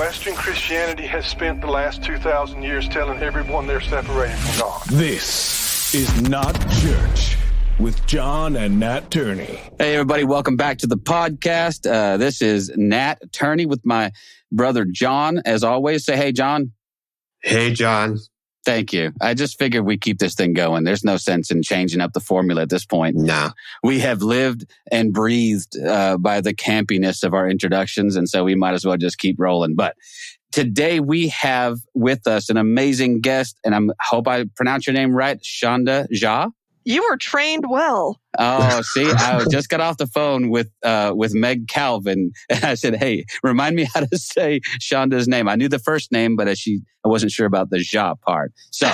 Western Christianity has spent the last 2,000 years telling everyone they're separated from God. This is Not Church with John and Nat Turney. Hey, everybody. Welcome back to the podcast. This is Nat Turney with my brother John. As always, say, hey, John. Hey, John. Thank you. I just figured we keep this thing going. There's no sense in changing up the formula at this point. No. We have lived and breathed by the campiness of our introductions, and so we might as well just keep rolling. But today we have with us an amazing guest, and I hope I pronounce your name right, Sandhya Jah. You were trained well. Oh, see, I just got off the phone with Meg Calvin, and I said, "Hey, remind me how to say Sandhya's name." I knew the first name, but I wasn't sure about the Jah part. So,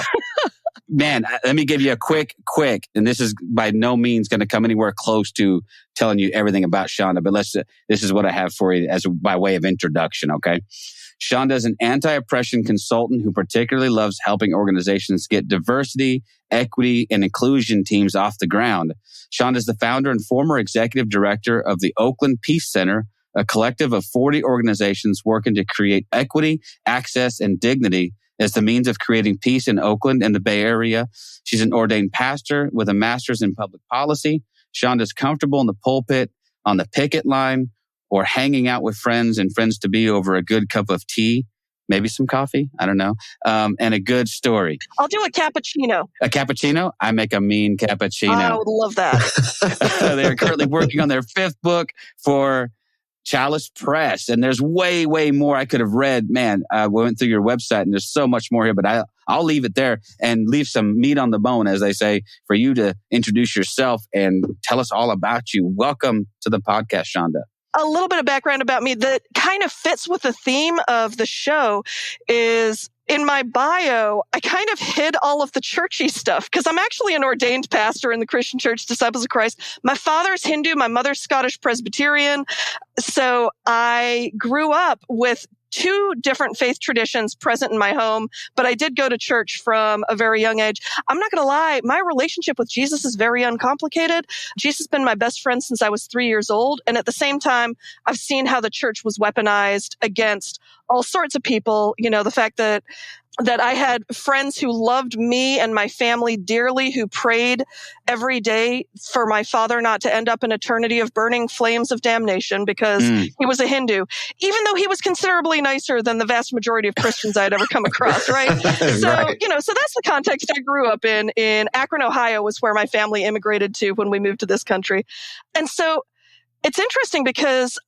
man, let me give you a quick, and this is by no means going to come anywhere close to telling you everything about Sandhya, but this is what I have for you as by way of introduction. Okay. Sandhya is an anti-oppression consultant who particularly loves helping organizations get diversity, equity, and inclusion teams off the ground. Sandhya is the founder and former executive director of the Oakland Peace Center, a collective of 40 organizations working to create equity, access, and dignity as the means of creating peace in Oakland and the Bay Area. She's an ordained pastor with a master's in public policy. Sandhya is comfortable in the pulpit, on the picket line, or hanging out with friends and friends-to-be over a good cup of tea, maybe some coffee, I don't know, and a good story. I'll do a cappuccino. A cappuccino? I make a mean cappuccino. I would love that. They're currently working on their 5th book for Chalice Press, and there's way, way more I could have read. Man, I went through your website, and there's so much more here, but I'll leave it there and leave some meat on the bone, as they say, for you to introduce yourself and tell us all about you. Welcome to the podcast, Sandhya. A little bit of background about me that kind of fits with the theme of the show is in my bio, I kind of hid all of the churchy stuff because I'm actually an ordained pastor in the Christian Church, Disciples of Christ. My father's Hindu, my mother's Scottish Presbyterian. So I grew up with 2 different faith traditions present in my home, but I did go to church from a very young age. I'm not going to lie, my relationship with Jesus is very uncomplicated. Jesus has been my best friend since I was 3 years old. And at the same time, I've seen how the church was weaponized against all sorts of people. You know, the fact that I had friends who loved me and my family dearly, who prayed every day for my father not to end up in eternity of burning flames of damnation because he was a Hindu, even though he was considerably nicer than the vast majority of Christians I had ever come across, right? So, Right. So that's the context I grew up in. In Akron, Ohio was where my family immigrated to when we moved to this country. And so it's interesting because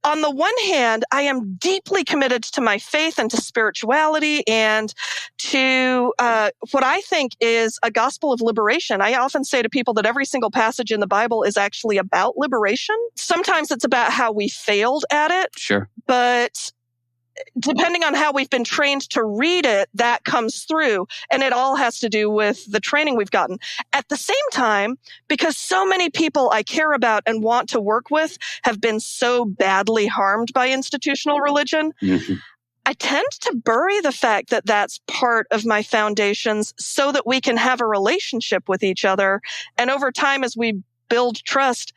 on the one hand, I am deeply committed to my faith and to spirituality and to what I think is a gospel of liberation. I often say to people that every single passage in the Bible is actually about liberation. Sometimes it's about how we failed at it. Sure. But depending on how we've been trained to read it, that comes through. And it all has to do with the training we've gotten. At the same time, because so many people I care about and want to work with have been so badly harmed by institutional religion, I tend to bury the fact that that's part of my foundations so that we can have a relationship with each other. And over time, as we build trust,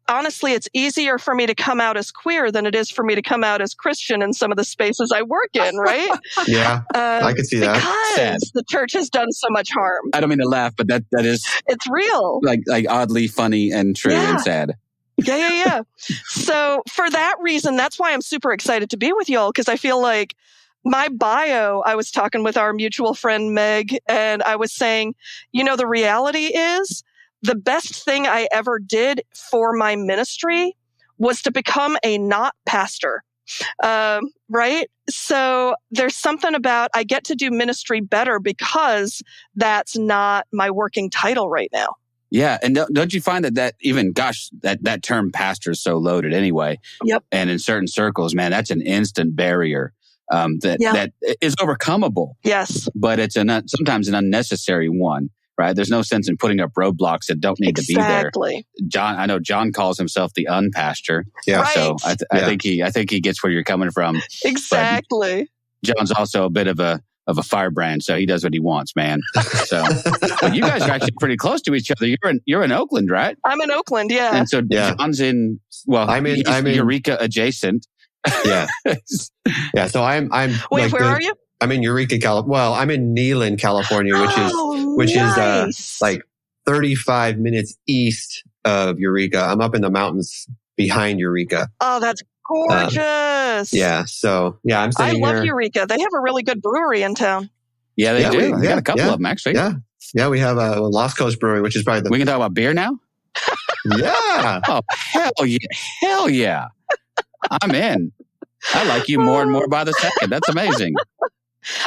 honestly, it's easier for me to come out as queer than it is for me to come out as Christian in some of the spaces I work in, right? Yeah, I can see that. Because the church has done so much harm. I don't mean to laugh, but that is... It's real. Like oddly funny and true and sad. Yeah. So for that reason, that's why I'm super excited to be with y'all, because I feel like my bio, I was talking with our mutual friend, Meg, and I was saying, the reality is the best thing I ever did for my ministry was to become a not pastor. Right? So there's something about I get to do ministry better because that's not my working title right now. Yeah. And don't you find that even, that term pastor is so loaded anyway. Yep. And in certain circles, man, that's an instant barrier that is overcomable. Yes. But it's sometimes an unnecessary one. Right? There's no sense in putting up roadblocks that don't need to be there. I know John calls himself the unpastor. Yeah. Right. So I think he gets where you're coming from. Exactly. But John's also a bit of a firebrand, so he does what he wants, man. So but you guys are actually pretty close to each other. You're in Oakland, right? I'm in Oakland, yeah. And so John's in. Well, I'm in Eureka adjacent. Yeah. Yeah. So I'm Wait, like where are you? I'm in Eureka, California. Well, I'm in Neyland, California, which nice. is like 35 minutes east of Eureka. I'm up in the mountains behind Eureka. Oh, that's gorgeous. Yeah. So yeah, I'm sitting I love here. Eureka. They have a really good brewery in town. Yeah, they do. They got a couple of them, actually. Yeah. Yeah, we have a Lost Coast Brewery, which is probably We can talk about beer now? Yeah. Oh, hell yeah. Hell yeah. I'm in. I like you more and more by the second. That's amazing.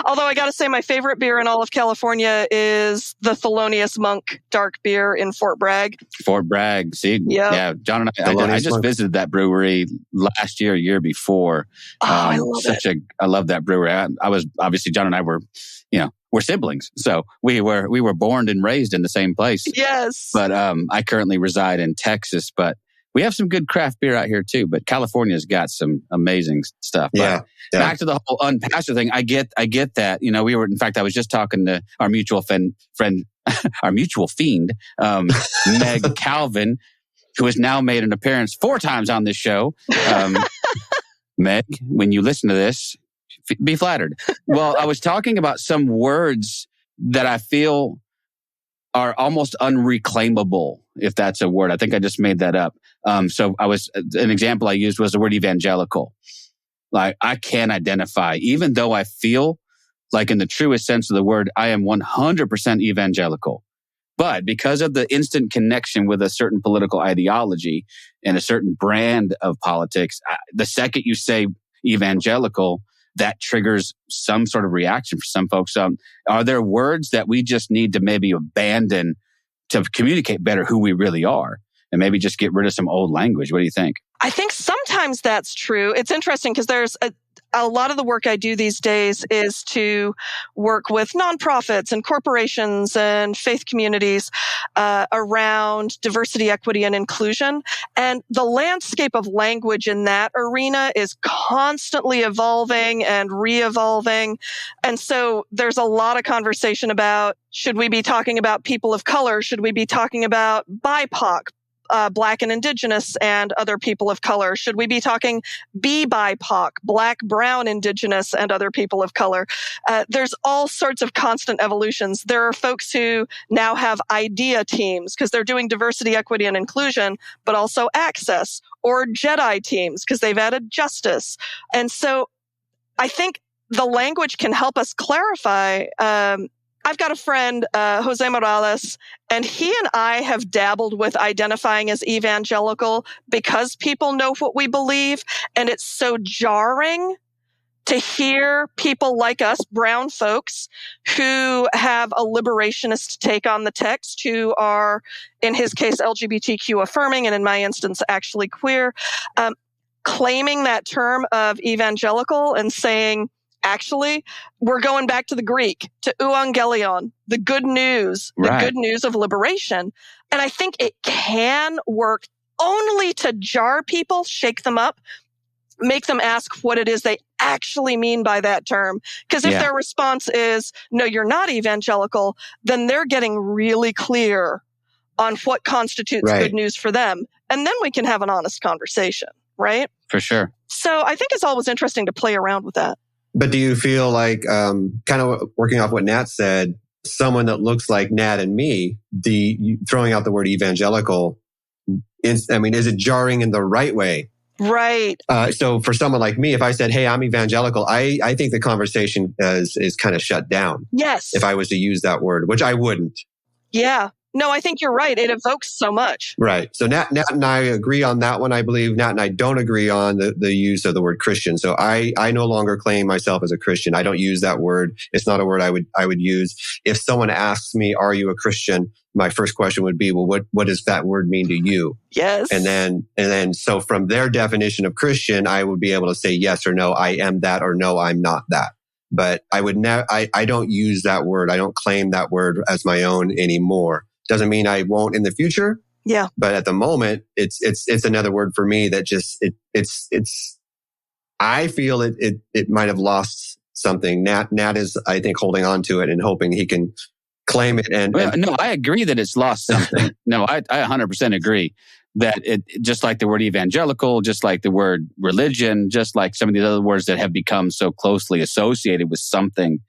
Although I got to say, my favorite beer in all of California is the Thelonious Monk dark beer in Fort Bragg. Fort Bragg. See? Yep. Yeah. John and I just visited that brewery last year before. I love it. I love that brewery. I was, obviously, John and I were, we're siblings. So we were born and raised in the same place. Yes. But I currently reside in Texas, but we have some good craft beer out here too, but California's got some amazing stuff. Yeah. Back to the whole unpastor thing. I get that. In fact, I was just talking to our mutual friend, our mutual fiend, Meg Calvin, who has now made an appearance 4 times on this show. Meg, when you listen to this, be flattered. Well, I was talking about some words that I feel are almost unreclaimable, if that's a word. I think I just made that up. So an example I used was the word evangelical. Like, I can identify, even though I feel like in the truest sense of the word, I am 100% evangelical. But because of the instant connection with a certain political ideology and a certain brand of politics, the second you say evangelical, that triggers some sort of reaction for some folks. Are there words that we just need to maybe abandon to communicate better who we really are and maybe just get rid of some old language? What do you think? I think sometimes that's true. It's interesting because there's a lot of the work I do these days is to work with nonprofits and corporations and faith communities around diversity, equity, and inclusion. And the landscape of language in that arena is constantly evolving and re-evolving. And so there's a lot of conversation about, should we be talking about people of color? Should we be talking about BIPOC? Black and Indigenous and other people of color? Should we be talking BIPOC, Black, Brown, Indigenous, and other people of color? There's all sorts of constant evolutions. There are folks who now have idea teams because they're doing diversity, equity, and inclusion, but also access, or Jedi teams because they've added justice. And so I think the language can help us clarify. I've got a friend, Jose Morales, and he and I have dabbled with identifying as evangelical because people know what we believe. And it's so jarring to hear people like us, brown folks, who have a liberationist take on the text, who are, in his case, LGBTQ affirming, and in my instance, actually queer, claiming that term of evangelical and saying, actually, we're going back to the Greek, to euangelion, the good news, the good news of liberation. And I think it can work only to jar people, shake them up, make them ask what it is they actually mean by that term. Because if their response is, no, you're not evangelical, then they're getting really clear on what constitutes good news for them. And then we can have an honest conversation, right? For sure. So I think it's always interesting to play around with that. But do you feel like, kind of working off what Nat said, someone that looks like Nat and me, throwing out the word evangelical, is it jarring in the right way? Right. So for someone like me, if I said, hey, I'm evangelical, I think the conversation is kind of shut down. Yes. If I was to use that word, which I wouldn't. Yeah. No, I think you're right. It evokes so much. Right. So Nat and I agree on that one. I believe Nat and I don't agree on the use of the word Christian. So I no longer claim myself as a Christian. I don't use that word. It's not a word I would use. If someone asks me, are you a Christian? My first question would be, well, what does that word mean to you? Yes. And then so from their definition of Christian, I would be able to say yes or no, I am that, or no, I'm not that. But I would I don't use that word. I don't claim that word as my own anymore. Doesn't mean I won't in the future. Yeah. But at the moment, it's another word for me that just I feel it might have lost something. Nat is, I think, holding on to it and hoping he can claim it. No, I agree that it's lost something. No, I 100% agree. that it, just like the word evangelical, just like the word religion, just like some of these other words that have become so closely associated with something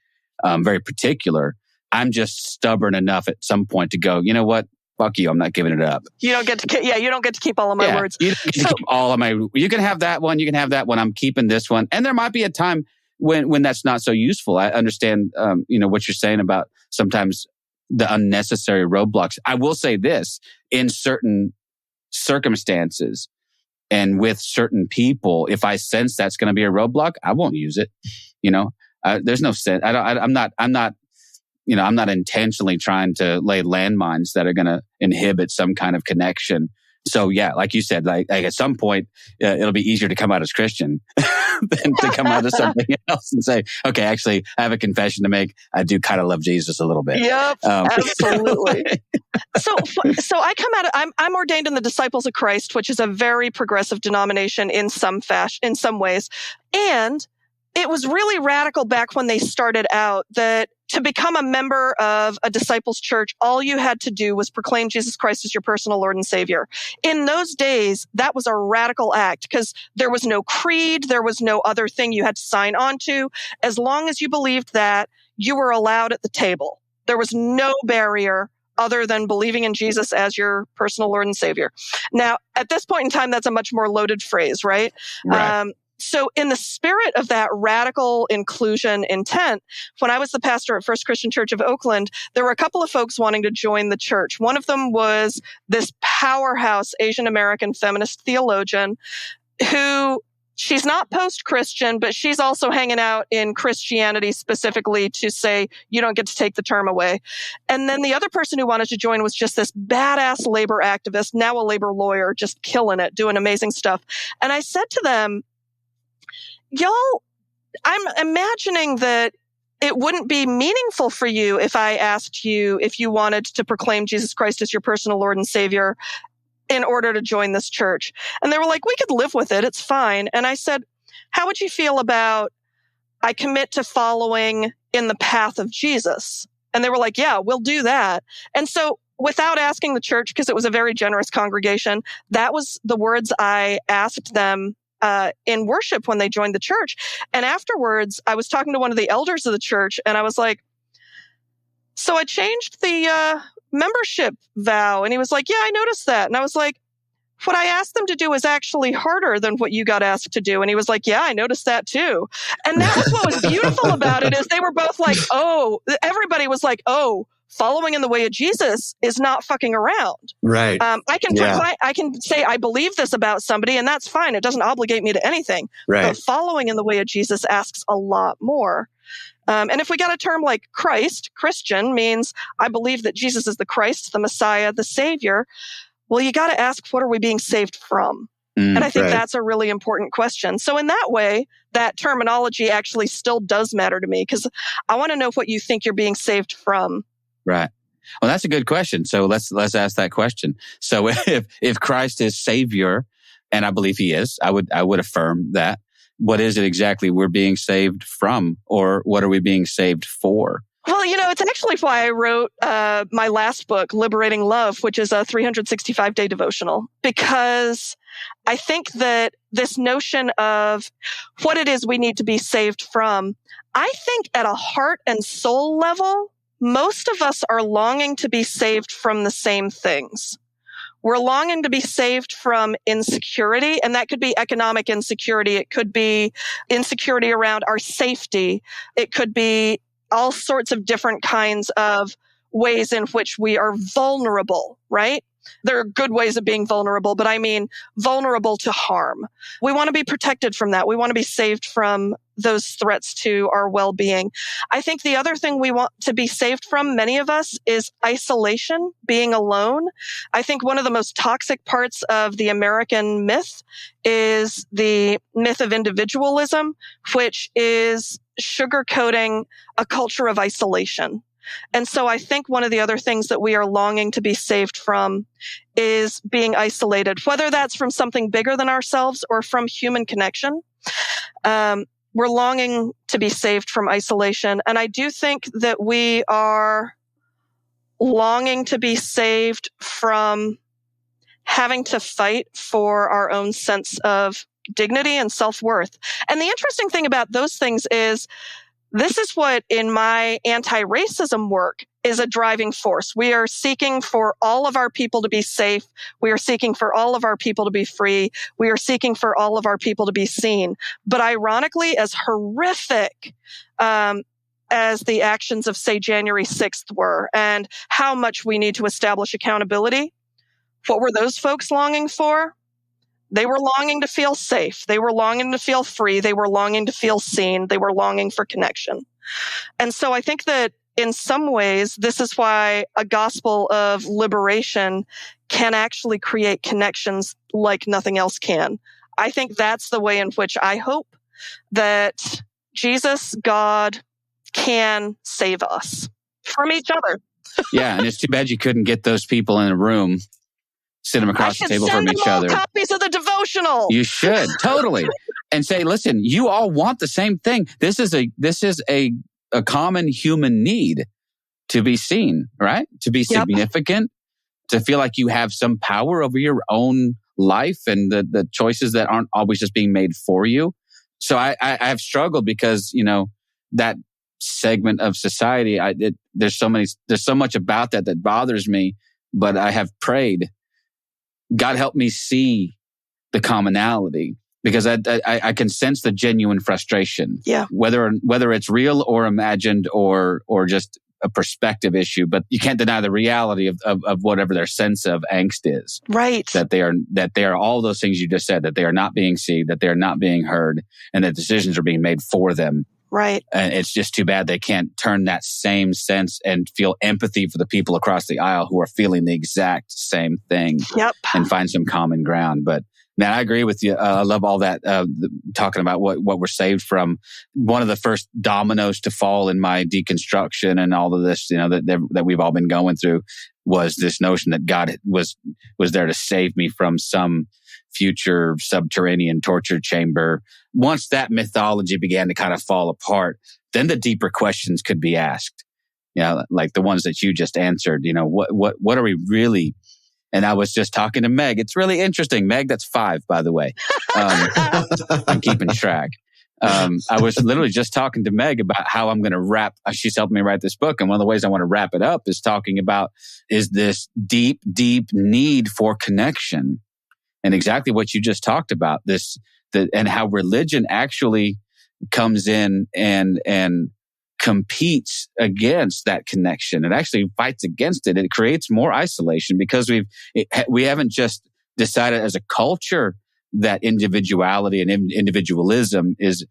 very particular, I'm just stubborn enough at some point to go, you know what? Fuck you. I'm not giving it up. You don't get to, you don't get to keep all of my words. You don't get to keep all of my, you can have that one. You can have that one. I'm keeping this one. And there might be a time when that's not so useful. I understand, what you're saying about sometimes the unnecessary roadblocks. I will say this, in certain circumstances and with certain people, if I sense that's going to be a roadblock, I won't use it. There's no sense. I'm not intentionally trying to lay landmines that are going to inhibit some kind of connection. So yeah, like you said, like at some point, it'll be easier to come out as Christian than to come out as something else and say, okay, actually, I have a confession to make. I do kind of love Jesus a little bit. Yep, absolutely. So I come out. I'm ordained in the Disciples of Christ, which is a very progressive denomination in some fashion, in some ways, and it was really radical back when they started out that to become a member of a disciples church, all you had to do was proclaim Jesus Christ as your personal Lord and Savior. In those days, that was a radical act because there was no creed. There was no other thing you had to sign on to. As long as you believed that, you were allowed at the table. There was no barrier other than believing in Jesus as your personal Lord and Savior. Now, at this point in time, that's a much more loaded phrase, right? So in the spirit of that radical inclusion intent, when I was the pastor at First Christian Church of Oakland, there were a couple of folks wanting to join the church. One of them was this powerhouse Asian American feminist theologian who, she's not post-Christian, but she's also hanging out in Christianity specifically to say, you don't get to take the term away. And then the other person who wanted to join was just this badass labor activist, now a labor lawyer, just killing it, doing amazing stuff. And I said to them, y'all, I'm imagining that it wouldn't be meaningful for you if I asked you if you wanted to proclaim Jesus Christ as your personal Lord and Savior in order to join this church. And they were like, we could live with it. It's fine. And I said, how would you feel about I commit to following in the path of Jesus? And they were like, yeah, we'll do that. And so without asking the church, because it was a very generous congregation, that was the words I asked them in worship when they joined the church. And afterwards, I was talking to one of the elders of the church, and I was like, so I changed the membership vow. And he was like, yeah, I noticed that. And I was like, what I asked them to do is actually harder than what you got asked to do. And he was like, yeah, I noticed that too. And that was what was beautiful about it, is they were both like, oh, everybody was like, oh, following in the way of Jesus is not fucking around. Right. I can say I believe this about somebody, and that's fine. It doesn't obligate me to anything. Right. But following in the way of Jesus asks a lot more. And if we got a term like Christ, Christian means I believe that Jesus is the Christ, the Messiah, the Savior. Well, you got to ask, what are we being saved from? And I think that's a really important question. So in that way, that terminology actually still does matter to me, because I want to know what you think you're being saved from. Right. Well, that's a good question. So let's ask that question. So if Christ is Savior, and I believe He is, I would affirm that. What is it exactly we're being saved from, or what are we being saved for? Well, it's actually why I wrote my last book, Liberating Love, which is a 365-day devotional, because I think that this notion of what it is we need to be saved from, I think at a heart and soul level, most of us are longing to be saved from the same things. We're longing to be saved from insecurity, and that could be economic insecurity. It could be insecurity around our safety. It could be all sorts of different kinds of ways in which we are vulnerable, right? There are good ways of being vulnerable, but I mean vulnerable to harm. We want to be protected from that. We want to be saved from those threats to our well-being. I think the other thing we want to be saved from, many of us, is isolation, being alone. I think one of the most toxic parts of the American myth is the myth of individualism, which is sugarcoating a culture of isolation. And so I think one of the other things that we are longing to be saved from is being isolated, whether that's from something bigger than ourselves or from human connection. We're longing to be saved from isolation. And I do think that we are longing to be saved from having to fight for our own sense of dignity and self-worth. And the interesting thing about those things is this is what, in my anti-racism work, is a driving force. We are seeking for all of our people to be safe. We are seeking for all of our people to be free. We are seeking for all of our people to be seen. But ironically, as horrific as the actions of, say, January 6th were, and how much we need to establish accountability, what were those folks longing for? They were longing to feel safe. They were longing to feel free. They were longing to feel seen. They were longing for connection. And so I think that in some ways, this is why a gospel of liberation can actually create connections like nothing else can. I think that's the way in which I hope that Jesus, God, can save us from each other. Yeah, and it's too bad you couldn't get those people in a room, sit them across the table from each other. Copies of the devotional. You should, totally. And say, listen, you all want the same thing. This is a common human need to be seen, right? To be significant, to feel like you have some power over your own life and the choices that aren't always just being made for you. So I have struggled because, that segment of society, there's so much about that bothers me, but I have prayed, God help me see the commonality, because I can sense the genuine frustration. Yeah. Whether it's real or imagined or just a perspective issue, but you can't deny the reality of whatever their sense of angst is. Right. That they are all those things you just said, that they are not being seen, that they are not being heard, and that decisions are being made for them. Right. And it's just too bad they can't turn that same sense and feel empathy for the people across the aisle who are feeling the exact same thing. Yep. And find some common ground. But man, I agree with you. I love all that, talking about what we're saved from. One of the first dominoes to fall in my deconstruction and all of this, that we've all been going through, was this notion that God was there to save me from some future subterranean torture chamber. Once that mythology began to kind of fall apart, then the deeper questions could be asked. Like the ones that you just answered. What are we really? And I was just talking to Meg. It's really interesting. Meg, that's 5, by the way. I'm keeping track. I was literally just talking to Meg about how I'm going to wrap. She's helping me write this book. And one of the ways I want to wrap it up is talking about is this deep, deep need for connection. And exactly what you just talked about, and how religion actually comes in and competes against that connection. It actually fights against it. It creates more isolation because we haven't just decided as a culture that individuality and individualism is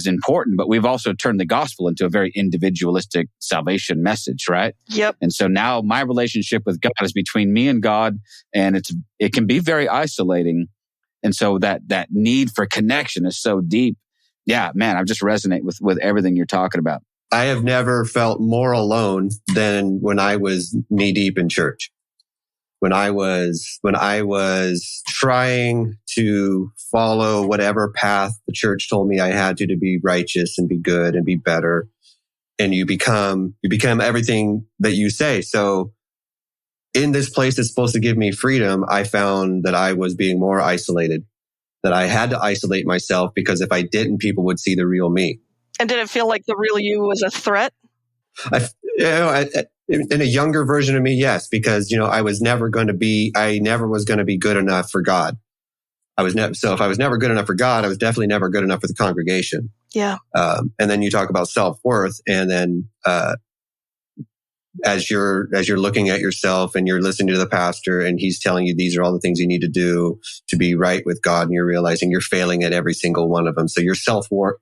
important, but we've also turned the gospel into a very individualistic salvation message, right? Yep. And so now my relationship with God is between me and God, and it can be very isolating. And so that need for connection is so deep. Yeah, man, I just resonate with everything you're talking about. I have never felt more alone than when I was knee deep in church. When I was trying to follow whatever path the church told me I had to be righteous and be good and be better. And you become everything that you say. So in this place that's supposed to give me freedom, I found that I was being more isolated, that I had to isolate myself because if I didn't, people would see the real me. And did it feel like the real you was a threat? In a younger version of me, yes, because, I never was going to be good enough for God. So if I was never good enough for God, I was definitely never good enough for the congregation. Yeah. And then you talk about self-worth, and then, as you're looking at yourself and you're listening to the pastor and he's telling you these are all the things you need to do to be right with God, and you're realizing you're failing at every single one of them. So your self-worth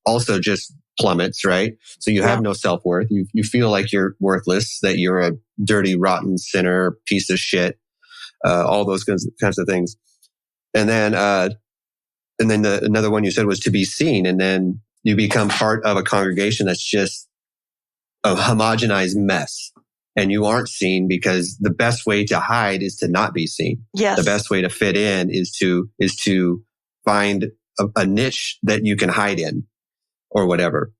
also just plummets, right? So you have no self-worth. You feel like you're worthless, that you're a dirty, rotten sinner, piece of shit, all those kinds of things. And then another one you said was to be seen. And then you become part of a congregation that's just a homogenized mess. And you aren't seen because the best way to hide is to not be seen. Yes. The best way to fit in is to find a niche that you can hide in or whatever.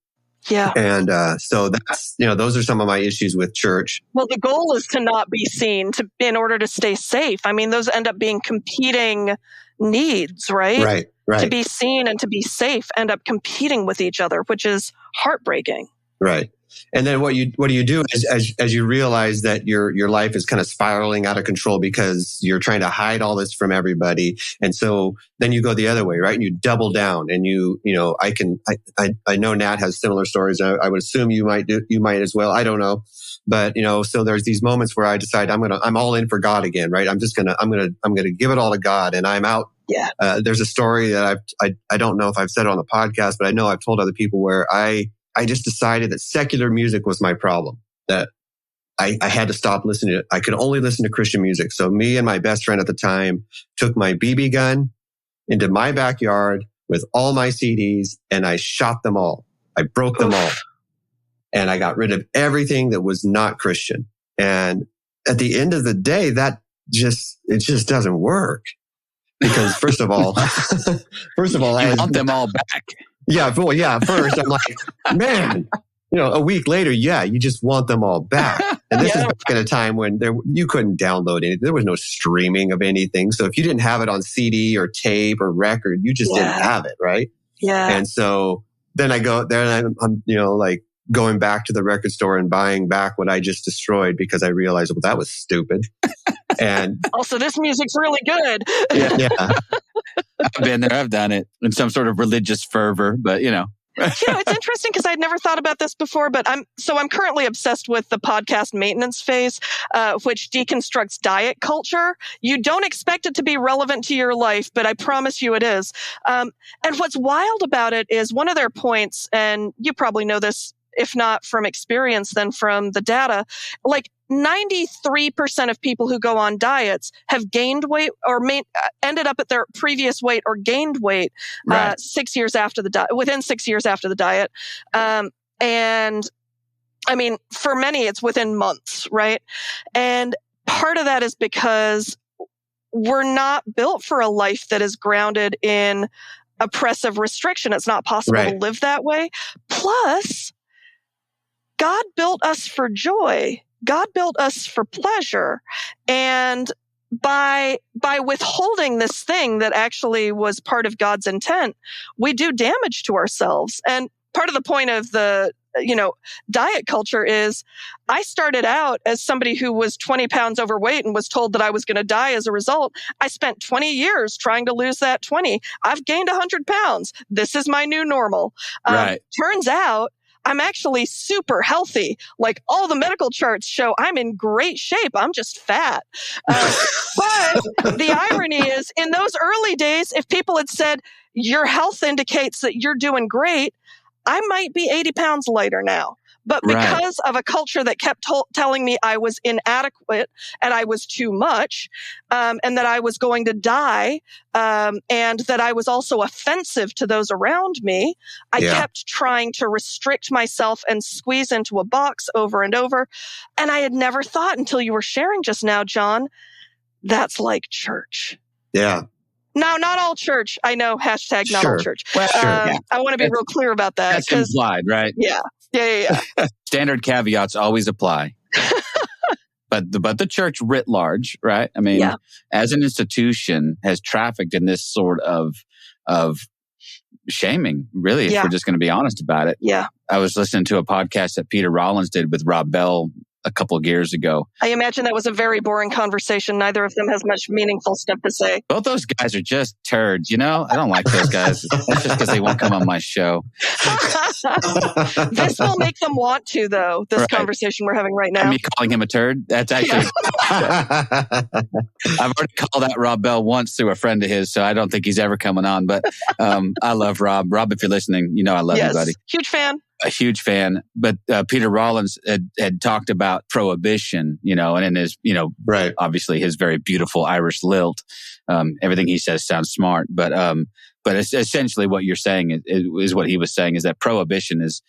Yeah. And so that's, those are some of my issues with church. Well, the goal is to not be seen in order to stay safe. I mean, those end up being competing needs, right? Right. To be seen and to be safe end up competing with each other, which is heartbreaking. Right. And then what do you do as you realize that your life is kind of spiraling out of control because you're trying to hide all this from everybody. And so then you go the other way, right? And you double down and I know Nat has similar stories. I would assume you might as well. I don't know. But, so there's these moments where I decide I'm all in for God again, right? I'm going to give it all to God and I'm out. Yeah. There's a story that I don't know if I've said it on the podcast, but I know I've told other people where I just decided that secular music was my problem, that I had to stop listening to it. I could only listen to Christian music. So me and my best friend at the time took my BB gun into my backyard with all my CDs and I shot them all. I broke them all. And I got rid of everything that was not Christian. And at the end of the day, it just doesn't work. Because first of all, you want them all back. Yeah. Well, yeah. First, I'm like, man, a week later, you just want them all back. And this is back at a time when you couldn't download anything. There was no streaming of anything. So if you didn't have it on CD or tape or record, you just didn't have it, right? Yeah. And so then I go there and I'm like going back to the record store and buying back what I just destroyed because I realized, well, that was stupid. And also, this music's really good. Yeah. I've been there. I've done it in some sort of religious fervor, but It's interesting because I'd never thought about this before, but I'm currently obsessed with the podcast maintenance phase, which deconstructs diet culture. You don't expect it to be relevant to your life, but I promise you it is. And what's wild about it is one of their points, and you probably know this, if not from experience, then from the data, like 93% of people who go on diets have gained weight or ended up at their previous weight or gained weight right. 6 years after the diet, within 6 years after the diet. And I mean, for many, it's within months, right? And part of that is because we're not built for a life that is grounded in oppressive restriction. It's not possible to live that way. Plus, God built us for joy. God built us for pleasure. And by withholding this thing that actually was part of God's intent, we do damage to ourselves. And part of the point of the, diet culture is I started out as somebody who was 20 pounds overweight and was told that I was going to die as a result. I spent 20 years trying to lose that 20. I've gained 100 pounds. This is my new normal. Right. Turns out, I'm actually super healthy. Like all the medical charts show I'm in great shape. I'm just fat. But the irony is in those early days, if people had said your health indicates that you're doing great, I might be 80 pounds lighter now. But because of a culture that kept telling me I was inadequate and I was too much, and that I was going to die, and that I was also offensive to those around me, I kept trying to restrict myself and squeeze into a box over and over. And I had never thought until you were sharing just now, John, that's like church. Yeah. Now, not all church. I know, hashtag not all church. Well, I want to be real clear about that. That's implied, right? Yeah. Standard caveats always apply. But the church writ large, right? I mean, as an institution, has trafficked in this sort of shaming, really, if we're just going to be honest about it. Yeah. I was listening to a podcast that Peter Rollins did with Rob Bell a couple of years ago. I imagine that was a very boring conversation. Neither of them has much meaningful stuff to say. Both those guys are just turds, I don't like those guys. That's just because they won't come on my show. This will make them want to, though, this conversation we're having right now. And me calling him a turd? That's actually... I've already called out Rob Bell once through a friend of his, so I don't think he's ever coming on. But I love Rob. Rob, if you're listening, I love you, buddy. Huge fan. A huge fan. But Peter Rollins had talked about Prohibition, and in his, obviously his very beautiful Irish lilt. Everything he says sounds smart, but it's essentially what you're saying is what he was saying, is that Prohibition is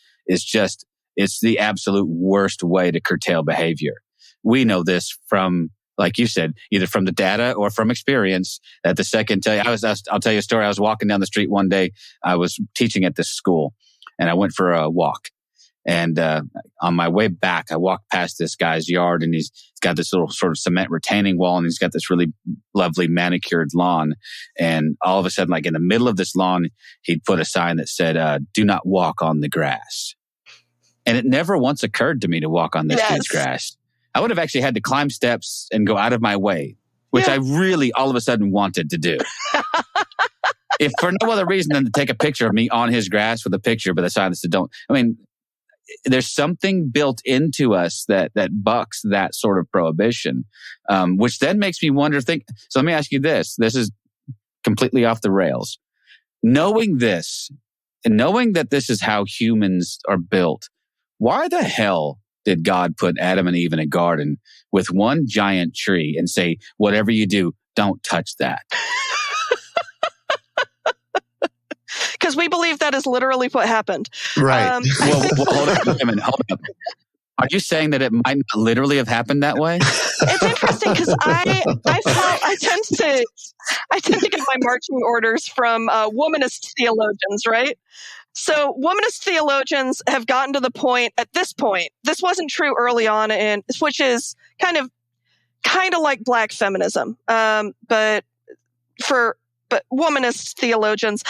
just, it's the absolute worst way to curtail behavior. We know this from, like you said, either from the data or from experience. That the second, I'll tell you a story. I was walking down the street one day. I was teaching at this school, and I went for a walk. And on my way back, I walked past this guy's yard, and he's got this little sort of cement retaining wall, and he's got this really lovely manicured lawn. And all of a sudden, like in the middle of this lawn, he'd put a sign that said, "Do not walk on the grass." And it never once occurred to me to walk on this dude's grass. I would have actually had to climb steps and go out of my way, which I really all of a sudden wanted to do. If for no other reason than to take a picture of me on his grass with a picture, but the sign that said don't. I mean, there's something built into us that bucks that sort of prohibition, which then makes me wonder, so let me ask you this. This is completely off the rails. Knowing this, and knowing that this is how humans are built, why the hell did God put Adam and Eve in a garden with one giant tree and say, whatever you do, don't touch that? Because we believe that is literally what happened. Right. Well, hold up. Are you saying that it might not literally have happened that way? It's interesting because I tend to get my marching orders from womanist theologians, right? So womanist theologians have gotten to the point at this point. This wasn't true early on, which is kind of like black feminism, but womanist theologians.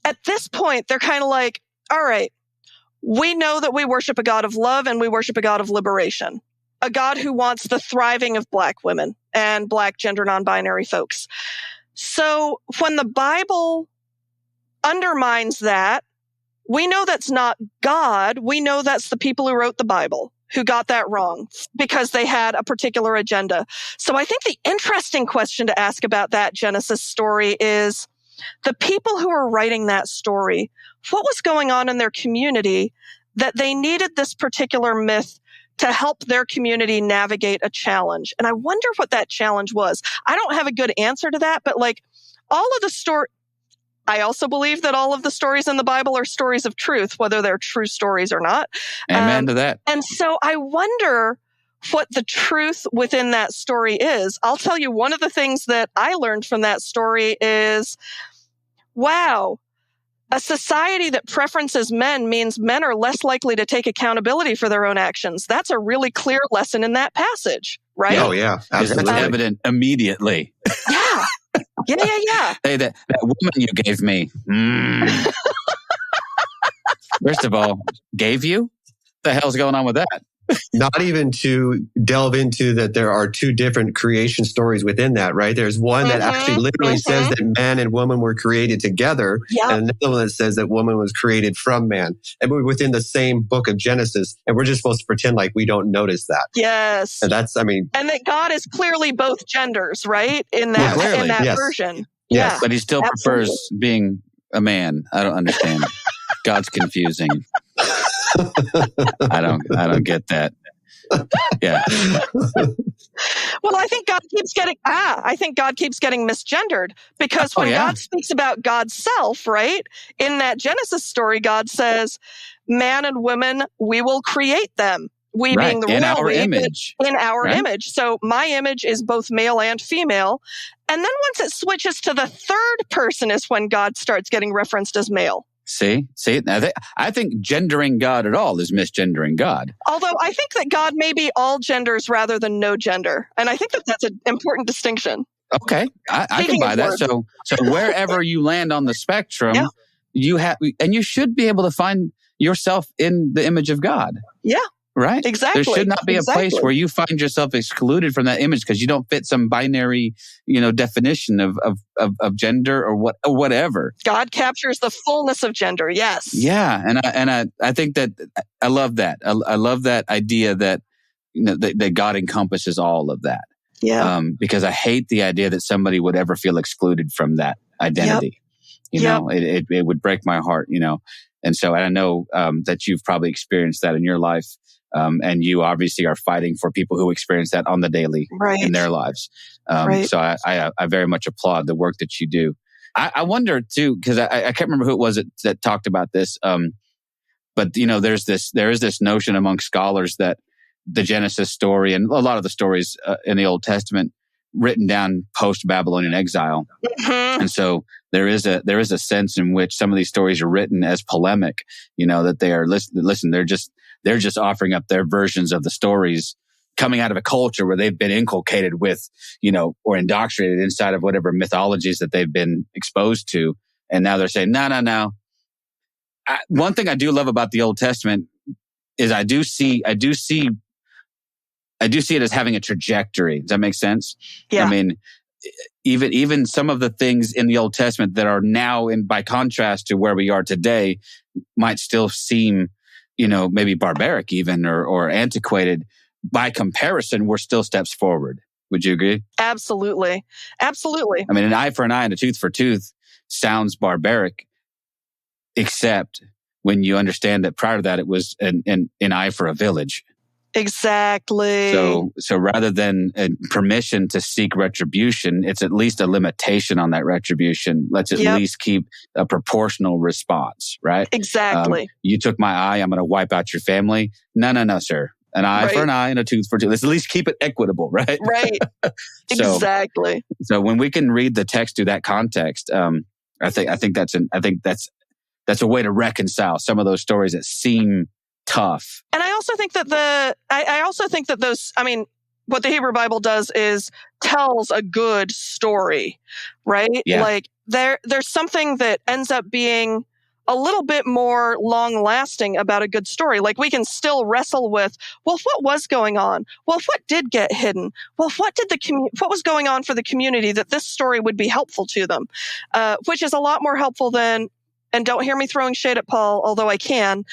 At this point, they're kind of like, all right, we know that we worship a God of love and we worship a God of liberation, a God who wants the thriving of black women and black gender non-binary folks. So when the Bible undermines that, we know that's not God. We know that's the people who wrote the Bible who got that wrong because they had a particular agenda. So I think the interesting question to ask about that Genesis story is, the people who are writing that story, what was going on in their community that they needed this particular myth to help their community navigate a challenge? And I wonder what that challenge was. I don't have a good answer to that, but like all of the story, I also believe that all of the stories in the Bible are stories of truth, whether they're true stories or not. Amen to that. And so I wonder what the truth within that story is. I'll tell you, one of the things that I learned from that story is, wow, a society that preferences men means men are less likely to take accountability for their own actions. That's a really clear lesson in that passage, right? Oh, yeah. Absolutely. That's evident immediately. Yeah. Yeah. Hey, that woman you gave me. First of all, gave you? What the hell's going on with that? Not even to delve into that there are two different creation stories within that, right? There's one that actually literally says that man and woman were created together, and another one that says that woman was created from man. And we're within the same book of Genesis, and we're just supposed to pretend like we don't notice that. Yes. And that's, I mean... And that God is clearly both genders, right? In that, version. Yes. But he still prefers being a man. I don't understand. God's confusing. I don't get that. Yeah. Well, I think God keeps getting misgendered because when God speaks about God's self, right? In that Genesis story, God says, man and woman, we will create them. We being the in royal our we, image. In our image. So my image is both male and female. And then once it switches to the third person is when God starts getting referenced as male. See, I think gendering God at all is misgendering God. Although I think that God may be all genders rather than no gender. And I think that that's an important distinction. Okay, I can buy that. So wherever you land on the spectrum, you should be able to find yourself in the image of God. Yeah. Right? Exactly. There should not be a place where you find yourself excluded from that image because you don't fit some binary, definition of gender or whatever. God captures the fullness of gender. Yes. Yeah, and I think that I love that. I love that idea that that God encompasses all of that. Yeah. Because I hate the idea that somebody would ever feel excluded from that identity. It would break my heart. And so I know that you've probably experienced that in your life. And you obviously are fighting for people who experience that on the daily in their lives. So I very much applaud the work that you do. I wonder too, because I can't remember who it was that talked about this. But there is this notion among scholars that the Genesis story and a lot of the stories in the Old Testament written down post-Babylonian exile. Mm-hmm. And so there is a sense in which some of these stories are written as polemic, that they are, listen, they're just offering up their versions of the stories coming out of a culture where they've been inculcated with, or indoctrinated inside of whatever mythologies that they've been exposed to. And now they're saying, no. One thing I do love about the Old Testament is I do see it as having a trajectory. Does that make sense? Yeah. I mean, even some of the things in the Old Testament that are now by contrast to where we are today might still seem, maybe barbaric even or antiquated. By comparison, we're still steps forward. Would you agree? Absolutely. Absolutely. I mean, an eye for an eye and a tooth for tooth sounds barbaric, except when you understand that prior to that, it was an eye for a village. Exactly. So rather than a permission to seek retribution, it's at least a limitation on that retribution. Let's at least keep a proportional response, right? Exactly. You took my eye, I'm going to wipe out your family. No, sir. An eye for an eye and a tooth for a tooth. Let's at least keep it equitable, right? Right. Exactly. So when we can read the text through that context, I think that's a way to reconcile some of those stories that seem tough. And I also think that those, I mean, what the Hebrew Bible does is tells a good story, right? Yeah. Like there's something that ends up being a little bit more long lasting about a good story. Like we can still wrestle with, well, what was going on? Well, what did get hidden? Well, what was going on for the community that this story would be helpful to them? Which is a lot more helpful than, and don't hear me throwing shade at Paul, although I can.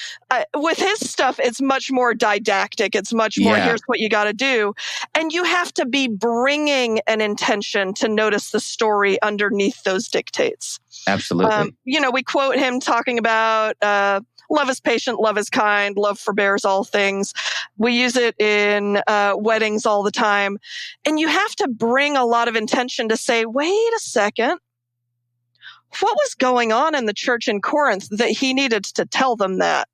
With his stuff, it's much more didactic. It's much more, here's what you got to do. And you have to be bringing an intention to notice the story underneath those dictates. Absolutely. We quote him talking about love is patient, love is kind, love forbears all things. We use it in weddings all the time. And you have to bring a lot of intention to say, wait a second. What was going on in the church in Corinth that he needed to tell them that?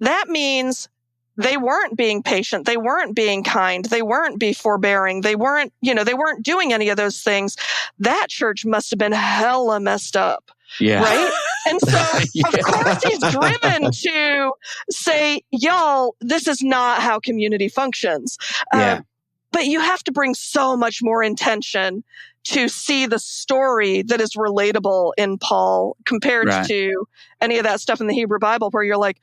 That means they weren't being patient. They weren't being kind. They weren't being forbearing. They weren't doing any of those things. That church must have been hella messed up. Yeah. Right? And so, of course, he's driven to say, y'all, this is not how community functions. But you have to bring so much more intention to see the story that is relatable in Paul compared to any of that stuff in the Hebrew Bible where you're like,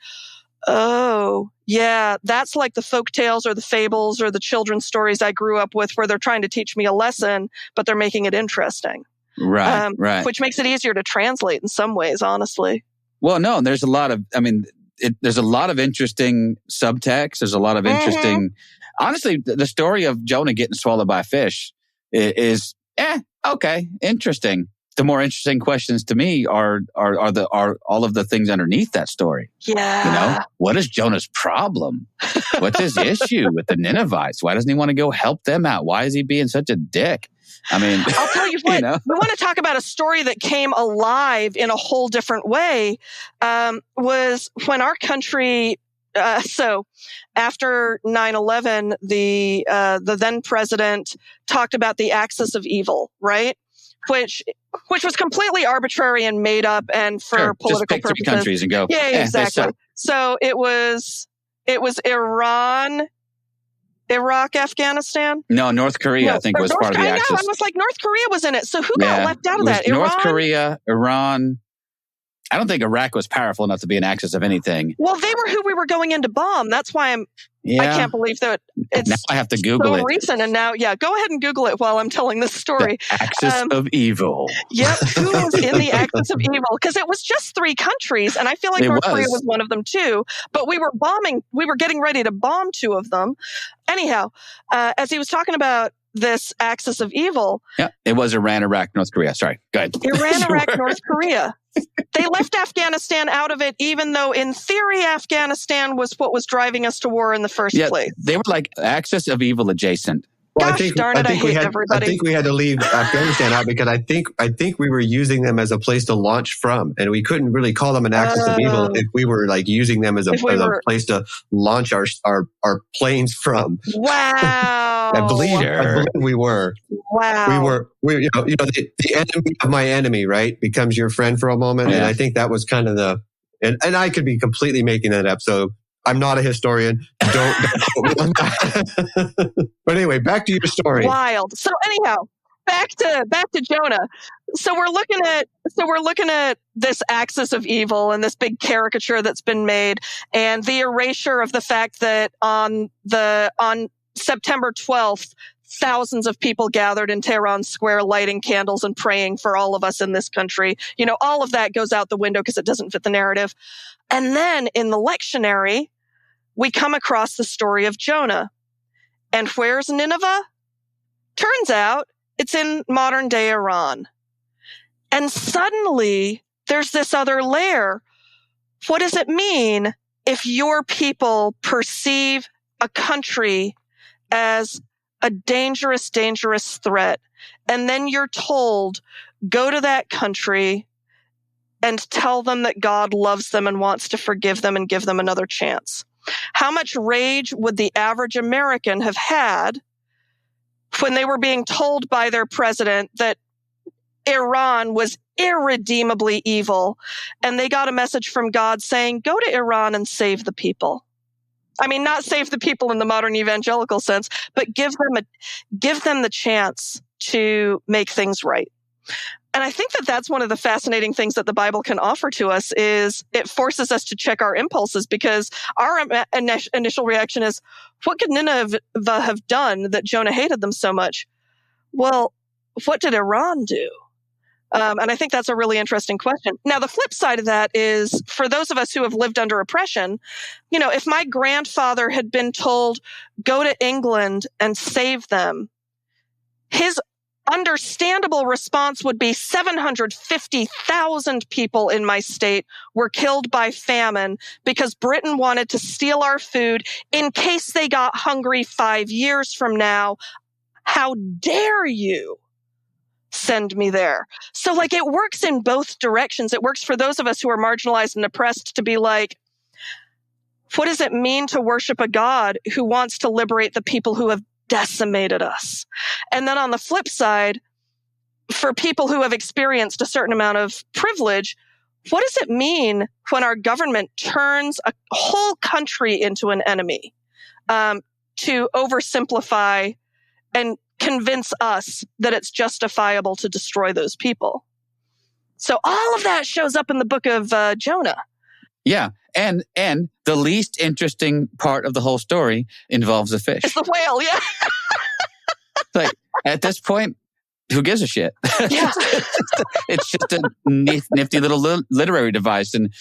oh, yeah, that's like the folk tales or the fables or the children's stories I grew up with where they're trying to teach me a lesson, but they're making it interesting. Right. Which makes it easier to translate in some ways, honestly. Well, no, there's a lot of interesting subtext. There's a lot of interesting, honestly, the story of Jonah getting swallowed by a fish is okay, interesting. The more interesting questions to me are all of the things underneath that story. Yeah. What is Jonah's problem? What's his issue with the Ninevites? Why doesn't he want to go help them out? Why is he being such a dick? I mean, I'll tell you what, we want to talk about a story that came alive in a whole different way, was when our country, so after 9/11, the then president talked about the axis of evil, right? Which was completely arbitrary and made up and for political just pick purposes. 3 countries and go. Yeah, exactly. So it was Iran, Iraq, Afghanistan? No, North Korea, I think, was part of the axis. I was like, North Korea was in it. So who got left out of that? North Korea, Iran. I don't think Iraq was powerful enough to be an axis of anything. Well, they were who we were going in to bomb. That's why I can't believe that it's now I have to Google it. Recent. And now, go ahead and Google it while I'm telling this story. The axis of evil. Yep. Who was in the axis of evil? Because it was just 3 countries. And I feel like North Korea was one of them too. But we were getting ready to bomb 2 of them. Anyhow, as he was talking about this axis of evil. Yeah, it was Iran, Iraq, North Korea. Sorry, go ahead. Iran, Iraq, North Korea. They left Afghanistan out of it, even though in theory, Afghanistan was what was driving us to war in the first place. They were like axis of evil adjacent. Well, Gosh darn it, I hate everybody. I think we had to leave Afghanistan out because I think we were using them as a place to launch from, and we couldn't really call them an axis of evil if we were like using them as a place to launch our planes from. Wow. I believe we were. Wow. We the enemy of my enemy, right, becomes your friend for a moment. Yeah. And I think that was kind of and I could be completely making that up. So I'm not a historian. Don't quote me on that. But anyway, back to your story. Wild. So anyhow, back to Jonah. So we're looking at this axis of evil and this big caricature that's been made, and the erasure of the fact that on September 12th, thousands of people gathered in Tehran Square lighting candles and praying for all of us in this country. All of that goes out the window because it doesn't fit the narrative. And then in the lectionary, we come across the story of Jonah. And where's Nineveh? Turns out it's in modern day Iran. And suddenly there's this other layer. What does it mean if your people perceive a country as a dangerous, dangerous threat? And then you're told, go to that country and tell them that God loves them and wants to forgive them and give them another chance. How much rage would the average American have had when they were being told by their president that Iran was irredeemably evil, and they got a message from God saying, go to Iran and save the people? I mean, not save the people in the modern evangelical sense, but give them the chance to make things right. And I think that that's one of the fascinating things that the Bible can offer to us is it forces us to check our impulses, because our initial reaction is, what could Nineveh have done that Jonah hated them so much? Well, what did Iran do? And I think that's a really interesting question. Now, the flip side of that is, for those of us who have lived under oppression, if my grandfather had been told, go to England and save them, his understandable response would be 750,000 people in my state were killed by famine because Britain wanted to steal our food in case they got hungry 5 years from now. How dare you send me there? So it works in both directions. It works for those of us who are marginalized and oppressed to be like, what does it mean to worship a God who wants to liberate the people who have decimated us? And then on the flip side, for people who have experienced a certain amount of privilege, what does it mean when our government turns a whole country into an enemy, to oversimplify and convince us that it's justifiable to destroy those people? So all of that shows up in the book of Jonah. Yeah. And the least interesting part of the whole story involves a fish. It's the whale, yeah. Like, at this point, who gives a shit? Yeah. It's just a nifty little literary device. And,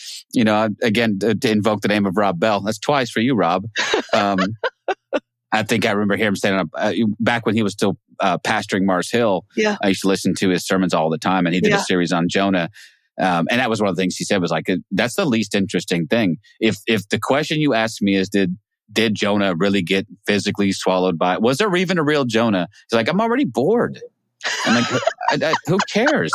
again, to invoke the name of Rob Bell, that's twice for you, Rob. I think I remember hearing him saying back when he was still pastoring Mars Hill. Yeah. I used to listen to his sermons all the time, and he did a series on Jonah. And that was one of the things he said was like, that's the least interesting thing. If the question you asked me is, did Jonah really get physically swallowed by, was there even a real Jonah? He's like, I'm already bored. I'm like, who cares?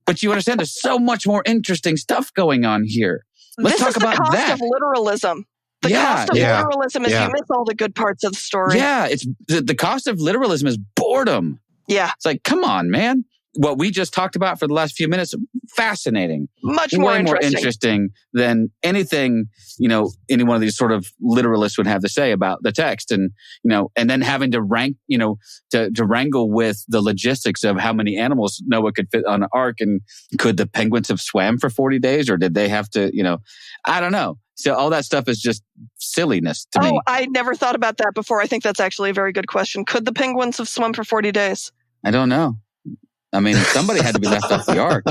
But you understand, there's so much more interesting stuff going on here. Let's talk about that. This is the cost of literalism. The cost of literalism is you miss all the good parts of the story. Yeah, it's the cost of literalism is boredom. Yeah. It's like, come on, man. What we just talked about for the last few minutes, fascinating. Much more interesting than anything, any one of these sort of literalists would have to say about the text. And, and then having to rank, to wrangle with the logistics of how many animals Noah could fit on an ark, and could the penguins have swam for 40 days, or did they have to, I don't know. So all that stuff is just silliness to me. Oh, I never thought about that before. I think that's actually a very good question. Could the penguins have swum for 40 days? I don't know. I mean, somebody had to be left off the ark.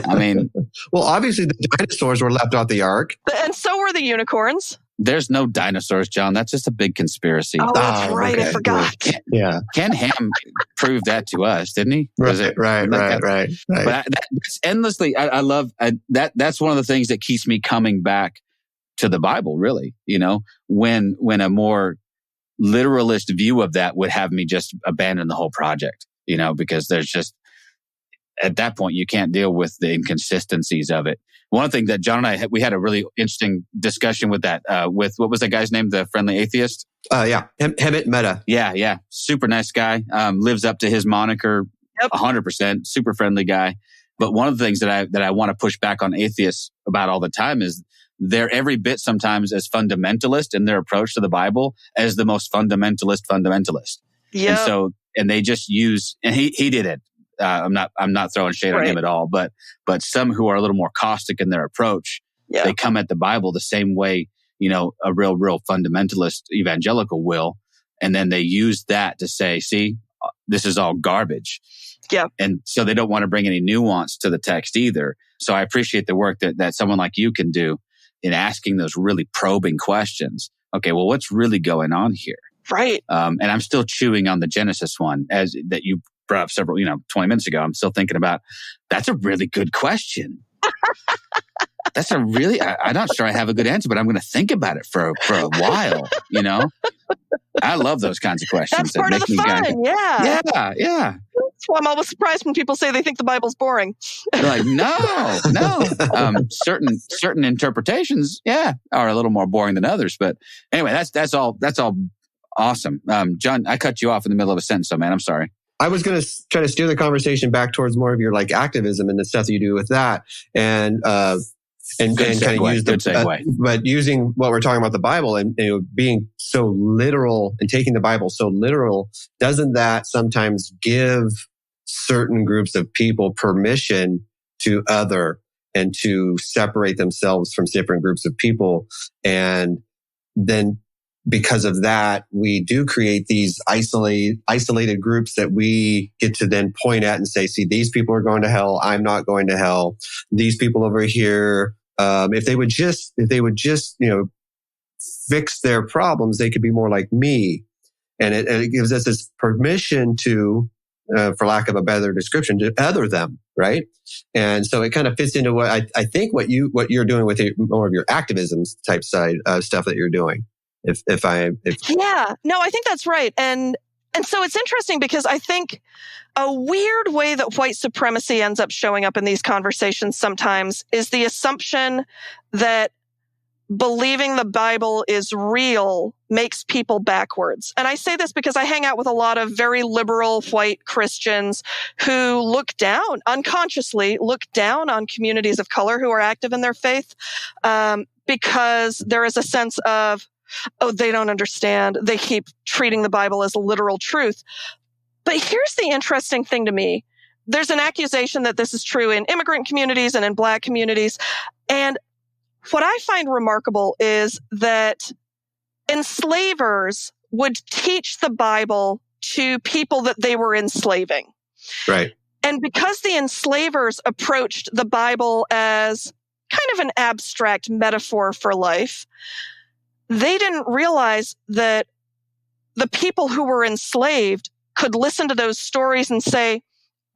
I mean... Well, obviously the dinosaurs were left off the ark. And so were the unicorns. There's no dinosaurs, John. That's just a big conspiracy. Oh, that's right. Okay. I forgot. Ken Ham proved that to us, didn't he? Right. But that's endlessly... I love... That's one of the things that keeps me coming back to the Bible, really. When a more literalist view of that would have me just abandon the whole project. Because there's just, at that point, you can't deal with the inconsistencies of it. One thing that John and I, we had a really interesting discussion with that, with what was that guy's name? The friendly atheist? Hemant Mehta. Yeah. Super nice guy. Lives up to his moniker 100%. Super friendly guy. But one of the things that I want to push back on atheists about all the time is they're every bit sometimes as fundamentalist in their approach to the Bible as the most fundamentalist. Yeah. And they just use, and he did it. I'm not throwing shade on him at all, but some who are a little more caustic in their approach, they come at the Bible the same way, a real fundamentalist evangelical will. And then they use that to say, see, this is all garbage. Yeah. And so they don't want to bring any nuance to the text either. So I appreciate the work that someone like you can do in asking those really probing questions. Okay, well, what's really going on here? Right. And I'm still chewing on the Genesis one that you brought up several, 20 minutes ago. I'm still thinking about, that's a really good question. That's a really, I'm not sure I have a good answer, but I'm going to think about it for a while, I love those kinds of questions. That's part of the fun. Yeah. Yeah. That's why I'm always surprised when people say they think the Bible's boring. They're like, no. Certain interpretations, are a little more boring than others. But anyway, that's all awesome. John, I cut you off in the middle of a sentence, so man, I'm sorry. I was going to try to steer the conversation back towards more of your like activism and the stuff that you do with that, and kind of use but using what we're talking about the Bible and being so literal and taking the Bible so literal, doesn't that sometimes give certain groups of people permission to other and to separate themselves from different groups of people? And then because of that, we do create these isolated groups that we get to then point at and say, see, these people are going to hell. I'm not going to hell. These people over here, if they would just, fix their problems, they could be more like me. And it gives us this permission to, for lack of a better description, to other them, right? And so it kind of fits into what I think what you're doing with more of your activism type side stuff that you're doing. Yeah, no, I think that's right. And so it's interesting because I think a weird way that white supremacy ends up showing up in these conversations sometimes is the assumption that believing the Bible is real makes people backwards. And I say this because I hang out with a lot of very liberal white Christians who unconsciously look down on communities of color who are active in their faith, because there is a sense of, oh, they don't understand. They keep treating the Bible as a literal truth. But here's the interesting thing to me. There's an accusation that this is true in immigrant communities and in Black communities. And what I find remarkable is that enslavers would teach the Bible to people that they were enslaving. Right. And because the enslavers approached the Bible as kind of an abstract metaphor for life, they didn't realize that the people who were enslaved could listen to those stories and say,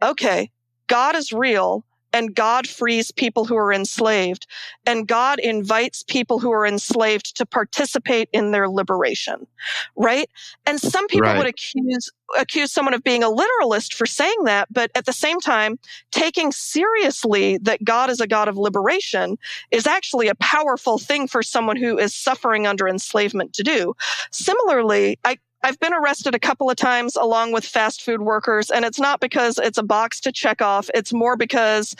okay, God is real and God frees people who are enslaved and God invites people who are enslaved to participate in their liberation, right? And some people would accuse someone of being a literalist for saying that, but at the same time, taking seriously that God is a God of liberation is actually a powerful thing for someone who is suffering under enslavement to do. Similarly, I've been arrested a couple of times along with fast food workers, and it's not because it's a box to check off. It's more because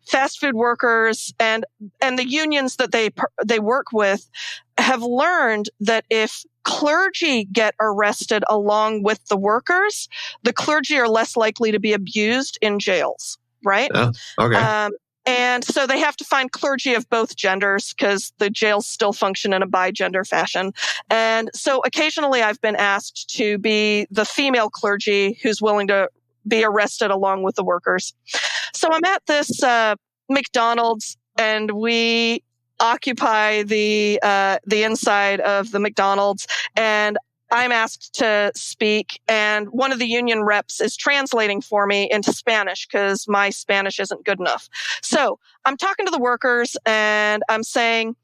fast food workers and the unions that they work with have learned that if clergy get arrested along with the workers, the clergy are less likely to be abused in jails, right? Okay. And so they have to find clergy of both genders because the jails still function in a bi-gender fashion. And so occasionally I've been asked to be the female clergy who's willing to be arrested along with the workers. So I'm at this McDonald's and we occupy the inside of the McDonald's, and I'm asked to speak, and one of the union reps is translating for me into Spanish because my Spanish isn't good enough. So I'm talking to the workers and I'm saying,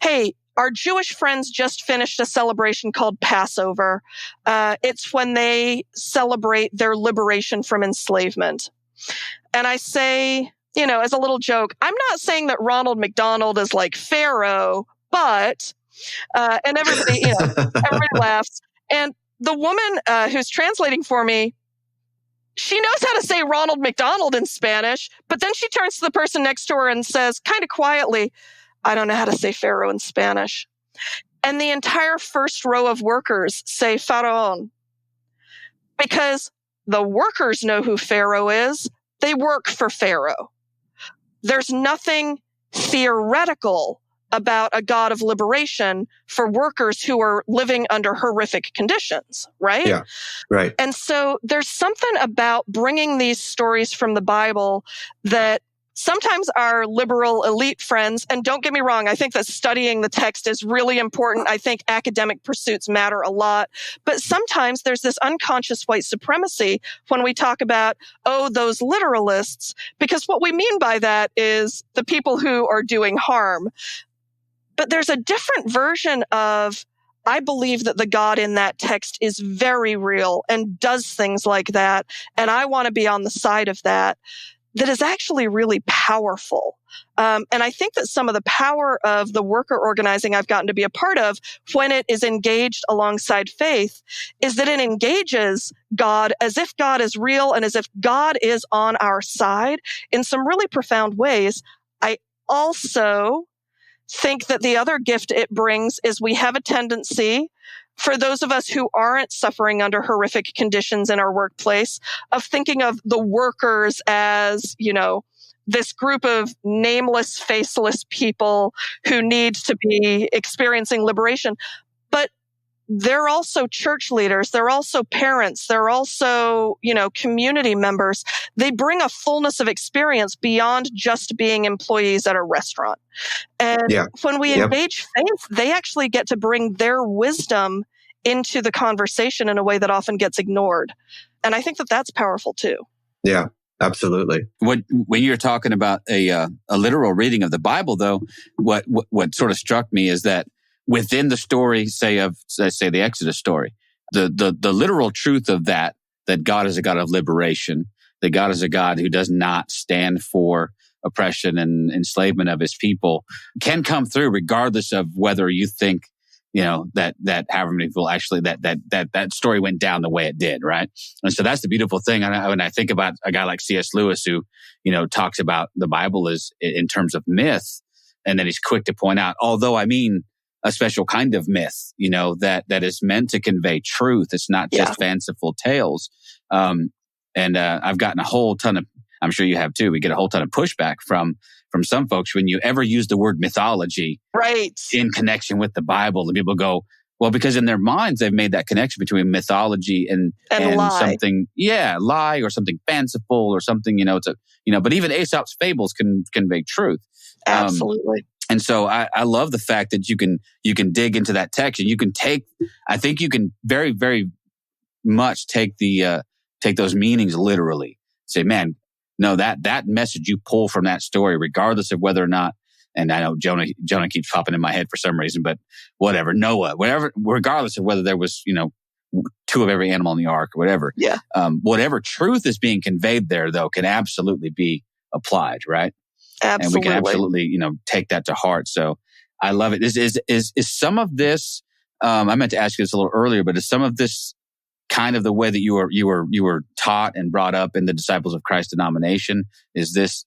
hey, our Jewish friends just finished a celebration called Passover. It's when they celebrate their liberation from enslavement. And I say, as a little joke, I'm not saying that Ronald McDonald is like Pharaoh, but, and everybody, everybody laughs. And the woman who's translating for me, she knows how to say Ronald McDonald in Spanish, but then she turns to the person next to her and says, kind of quietly, I don't know how to say Pharaoh in Spanish. And the entire first row of workers say Faraón, because the workers know who Pharaoh is. They work for Pharaoh. There's nothing theoretical about a God of liberation for workers who are living under horrific conditions, right? Yeah, right. And so there's something about bringing these stories from the Bible that sometimes our liberal elite friends, and don't get me wrong, I think that studying the text is really important. I think academic pursuits matter a lot. But sometimes there's this unconscious white supremacy when we talk about, those literalists, because what we mean by that is the people who are doing harm. But there's a different version of, I believe that the God in that text is very real and does things like that. And I want to be on the side of that is actually really powerful. And I think that some of the power of the worker organizing I've gotten to be a part of when it is engaged alongside faith is that it engages God as if God is real and as if God is on our side in some really profound ways. I also think that the other gift it brings is we have a tendency, for those of us who aren't suffering under horrific conditions in our workplace, of thinking of the workers as, this group of nameless, faceless people who need to be experiencing liberation. But they're also church leaders. They're also parents. They're also, community members. They bring a fullness of experience beyond just being employees at a restaurant. And when we engage faith, they actually get to bring their wisdom into the conversation in a way that often gets ignored. And I think that that's powerful too. Yeah, absolutely. When you're talking about a literal reading of the Bible, though, what sort of struck me is that within the story, say the Exodus story, the literal truth of that God is a God of liberation, that God is a God who does not stand for oppression and enslavement of his people, can come through regardless of whether you think, that however many people actually that story went down the way it did, right? And so that's the beautiful thing. And when I think about a guy like C.S. Lewis, who talks about the Bible as in terms of myth, and then he's quick to point out, although I mean a special kind of myth, that is meant to convey truth. It's not just fanciful tales. And I've gotten a whole ton of, I'm sure you have too, we get a whole ton of pushback from some folks when you ever use the word mythology in connection with the Bible. And people go, well, because in their minds, they've made that connection between mythology and something, lie or something fanciful or something, but even Aesop's fables can convey truth. Absolutely. And so I love the fact that you can dig into that text and you can I think you can very, very much take those meanings literally. Say, man, no, that message you pull from that story, regardless of whether or not, and I know Jonah keeps popping in my head for some reason, but whatever, Noah, whatever, regardless of whether there was, two of every animal in the ark or whatever. Yeah. Whatever truth is being conveyed there, though, can absolutely be applied, right? Absolutely. And we can absolutely, take that to heart. So I love it. Is some of this, I meant to ask you this a little earlier, but is some of this kind of the way that you were taught and brought up in the Disciples of Christ denomination? Is this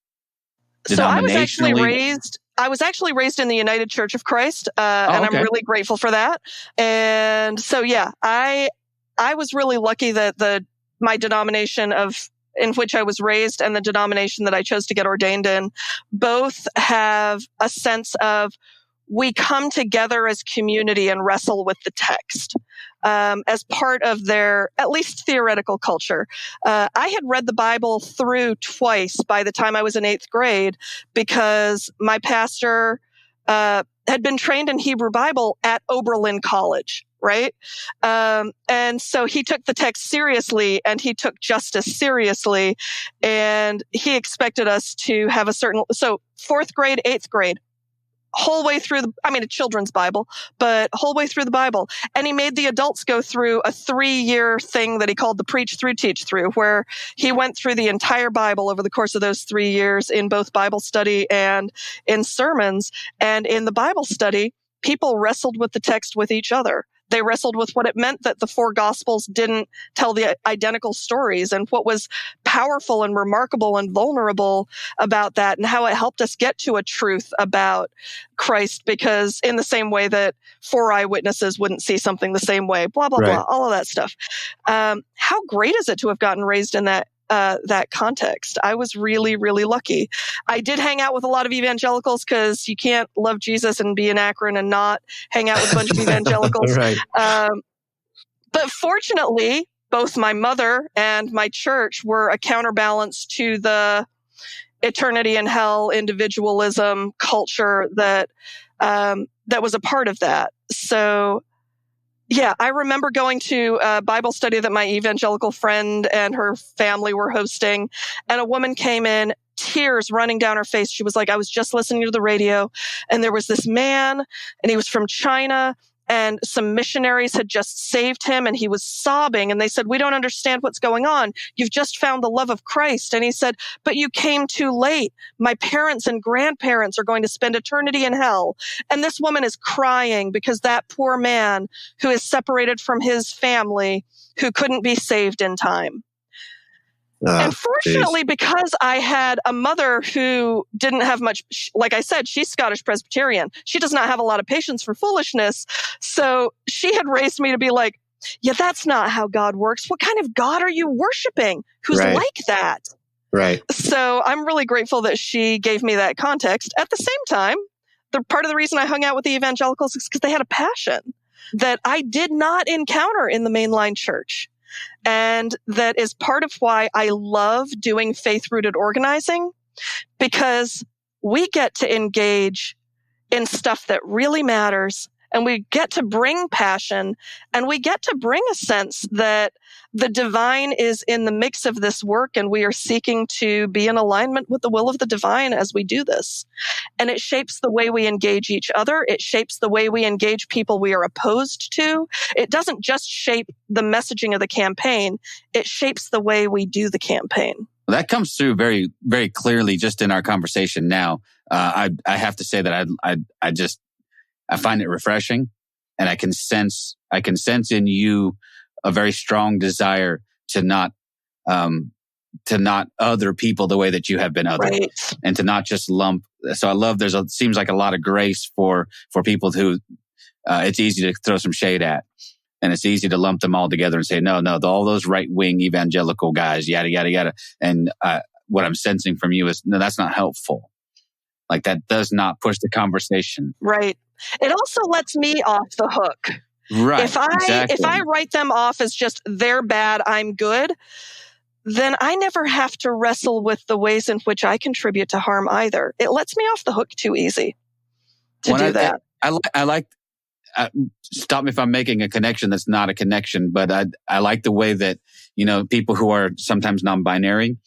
So I was actually raised in the United Church of Christ, and I'm really grateful for that. And so, I was really lucky that my denomination in which I was raised and the denomination that I chose to get ordained in both have a sense of we come together as community and wrestle with the text as part of their, at least theoretical culture. I had read the Bible through twice by the time I was in 8th grade because my pastor had been trained in Hebrew Bible at Oberlin College, right? And so he took the text seriously and he took justice seriously. And he expected us to have so 4th grade, 8th grade, whole way through a children's Bible, but whole way through the Bible. And he made the adults go through a 3-year thing that he called the Preach Through, Teach Through, where he went through the entire Bible over the course of those 3 years in both Bible study and in sermons. And in the Bible study, people wrestled with the text with each other. They wrestled with what it meant that the 4 Gospels didn't tell the identical stories, and what was powerful and remarkable and vulnerable about that, and how it helped us get to a truth about Christ, because in the same way that 4 eyewitnesses wouldn't see something the same way, blah, blah, blah, all of that stuff. How great is it to have gotten raised in that context? I was really, really lucky. I did hang out with a lot of evangelicals, because you can't love Jesus and be in Akron and not hang out with a bunch of evangelicals. Right. But fortunately, both my mother and my church were a counterbalance to the eternity in hell, individualism culture that was a part of that. So yeah, I remember going to a Bible study that my evangelical friend and her family were hosting, and a woman came in, tears running down her face. She was like, I was just listening to the radio, and there was this man, and he was from China, and some missionaries had just saved him, and he was sobbing, and they said, we don't understand what's going on. You've just found the love of Christ. And he said, but you came too late. My parents and grandparents are going to spend eternity in hell. And this woman is crying because that poor man who is separated from his family, who couldn't be saved in time. And fortunately, because I had a mother who didn't have much, like I said, she's Scottish Presbyterian. She does not have a lot of patience for foolishness. So she had raised me to be like, yeah, that's not how God works. What kind of God are you worshiping who's like that? Right. So I'm really grateful that she gave me that context. At the same time, the part of the reason I hung out with the evangelicals is because they had a passion that I did not encounter in the mainline church. And that is part of why I love doing faith-rooted organizing, because we get to engage in stuff that really matters, and we get to bring passion, and we get to bring a sense that the divine is in the mix of this work, and we are seeking to be in alignment with the will of the divine as we do this. And it shapes the way we engage each other. It shapes the way we engage people we are opposed to. It doesn't just shape the messaging of the campaign. It shapes the way we do the campaign. Well, that comes through very, very clearly just in our conversation now. I have to say that I find it refreshing, and I can sense in you a very strong desire to not other people the way that you have been othered, and to not just lump. So I love seems like a lot of grace for people who it's easy to throw some shade at, and it's easy to lump them all together and say, no, all those right-wing evangelical guys, yada, yada, yada. And what I'm sensing from you is, no, that's not helpful. Like, that does not push the conversation. Right. It also lets me off the hook. Right. If I write them off as just they're bad, I'm good, then I never have to wrestle with the ways in which I contribute to harm either. It lets me off the hook too easy to do that. I like. Stop me if I'm making a connection that's not a connection, but I like the way that, people who are sometimes non-binary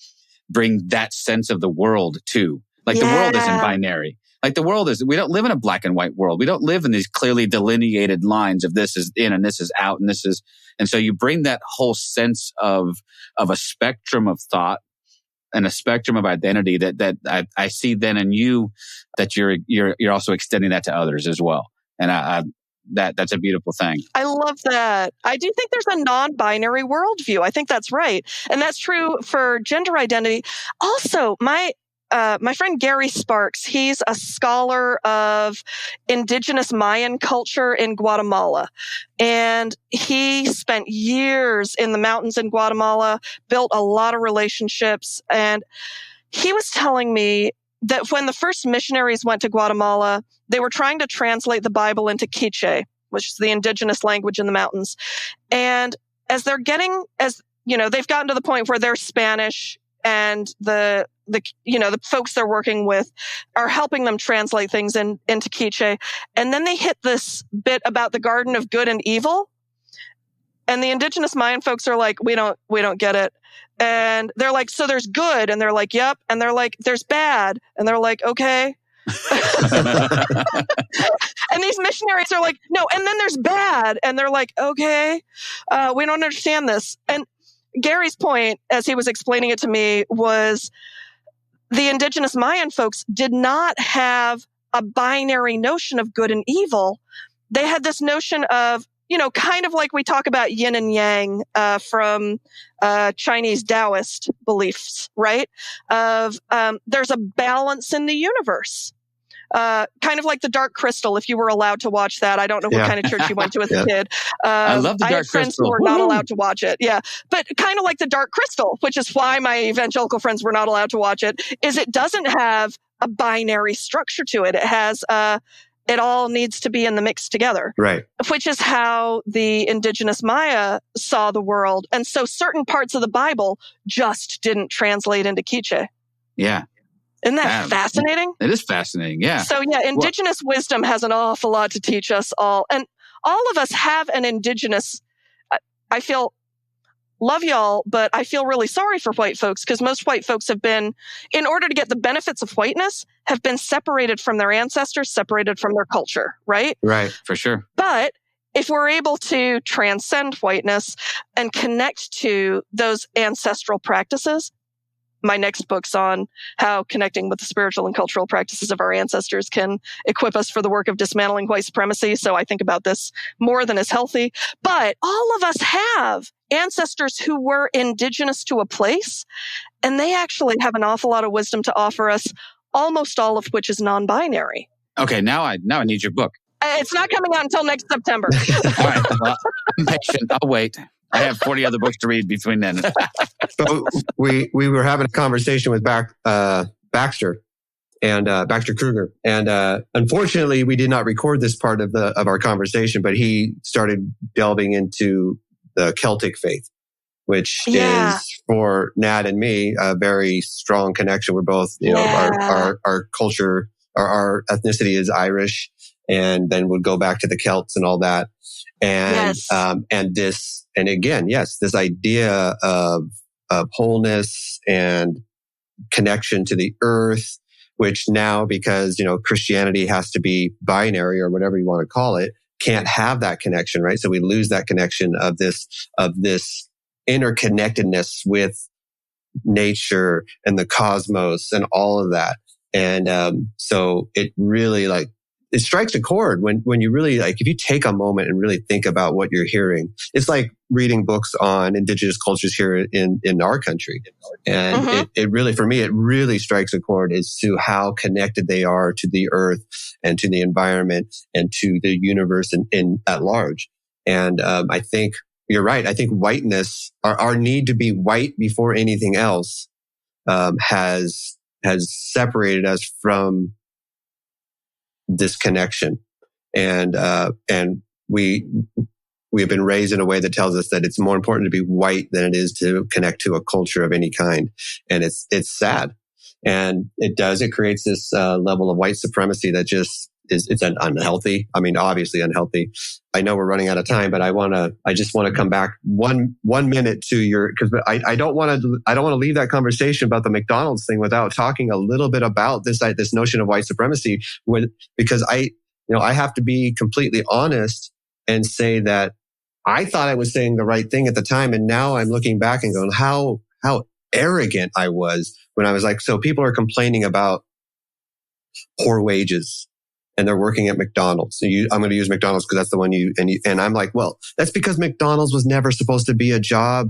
bring that sense of the world too. Like, the world isn't binary. Like, the world we don't live in a black and white world. We don't live in these clearly delineated lines of this is in and this is out and so you bring that whole sense of a spectrum of thought and a spectrum of identity that I see then in you, that you're also extending that to others as well. And that's a beautiful thing. I love that. I do think there's a non-binary worldview. I think that's right. And that's true for gender identity. Also, my friend Gary Sparks, he's a scholar of indigenous Mayan culture in Guatemala. And he spent years in the mountains in Guatemala, built a lot of relationships. And he was telling me that when the first missionaries went to Guatemala, they were trying to translate the Bible into Quiche, which is the indigenous language in the mountains. And as they've gotten to the point where they're Spanish, and the folks they're working with are helping them translate things into Quiche. And then they hit this bit about the Garden of Good and Evil. And the indigenous Mayan folks are like, we don't get it. And they're like, so there's good. And they're like, yep. And they're like, there's bad. And they're like, okay. And these missionaries are like, no, and then there's bad. And they're like, okay, we don't understand this. And Gary's point, as he was explaining it to me, was the indigenous Mayan folks did not have a binary notion of good and evil. They had this notion of, kind of like we talk about yin and yang from Chinese Taoist beliefs, right? Of there's a balance in the universe. Kind of like the Dark Crystal, if you were allowed to watch that. I don't know what kind of church you went to as a kid. I love the Dark Crystal. I had friends who were not allowed to watch it. Yeah. But kind of like the Dark Crystal, which is why my evangelical friends were not allowed to watch it, is it doesn't have a binary structure to it. It has it all needs to be in the mix together. Right. Which is how the indigenous Maya saw the world. And so certain parts of the Bible just didn't translate into Quiche. Yeah. Isn't that fascinating? It is fascinating, yeah. So indigenous wisdom has an awful lot to teach us all. And all of us have an indigenous, I feel, love y'all, but I feel really sorry for white folks because most white folks have been, in order to get the benefits of whiteness, have been separated from their ancestors, separated from their culture, right? Right. For sure. But if we're able to transcend whiteness and connect to those ancestral practices, my next book's on how connecting with the spiritual and cultural practices of our ancestors can equip us for the work of dismantling white supremacy. So I think about this more than is healthy. But all of us have ancestors who were indigenous to a place, and they actually have an awful lot of wisdom to offer us, almost all of which is non-binary. Okay, now I need your book. It's not coming out until next September. All right, well, I'm patient. I'll wait. I have 40 other books to read between then. So we were having a conversation with Baxter and Baxter Kruger, and unfortunately, we did not record this part of our conversation. But he started delving into the Celtic faith, which is for Nat and me a very strong connection. We're both, our culture, our ethnicity is Irish, and then would go back to the Celts and all that, and and again, this idea of wholeness and connection to the earth, which now, because, Christianity has to be binary or whatever you want to call it, can't have that connection, right? So we lose that connection of this interconnectedness with nature and the cosmos and all of that. And, so it really it strikes a chord when you really if you take a moment and really think about what you're hearing. It's like reading books on indigenous cultures here in our country. And it really, for me, it really strikes a chord as to how connected they are to the earth and to the environment and to the universe in at large. And, I think you're right. I think whiteness, our need to be white before anything else, has separated us from this connection. And we have been raised in a way that tells us that it's more important to be white than it is to connect to a culture of any kind. And it's sad. And it creates this level of white supremacy that just it's unhealthy. I mean, obviously unhealthy. I know we're running out of time, but I just want to come back one minute to because I don't want to leave that conversation about the McDonald's thing without talking a little bit about this notion of white supremacy, because I have to be completely honest and say that I thought I was saying the right thing at the time. And now I'm looking back and going, how arrogant I was when I was like, so people are complaining about poor wages and they're working at McDonald's. So I'm going to use McDonald's because that's the one and I'm like, well, that's because McDonald's was never supposed to be a job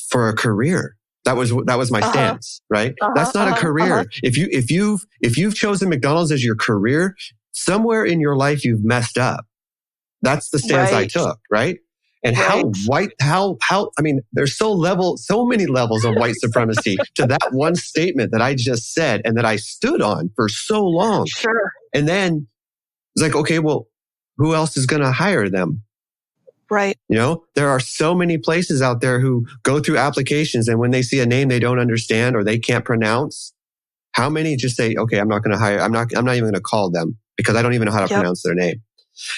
for a career. That was my stance, right? That's not a career. If you've chosen McDonald's as your career, somewhere in your life you've messed up. That's the stance I took, right? And there's so many levels of white supremacy to that one statement that I just said and that I stood on for so long. Sure. And then it's like, okay, well, who else is going to hire them? Right. There are so many places out there who go through applications, and when they see a name they don't understand or they can't pronounce, how many just say, okay, I'm not going to hire, I'm not even going to call them because I don't even know how to pronounce their name.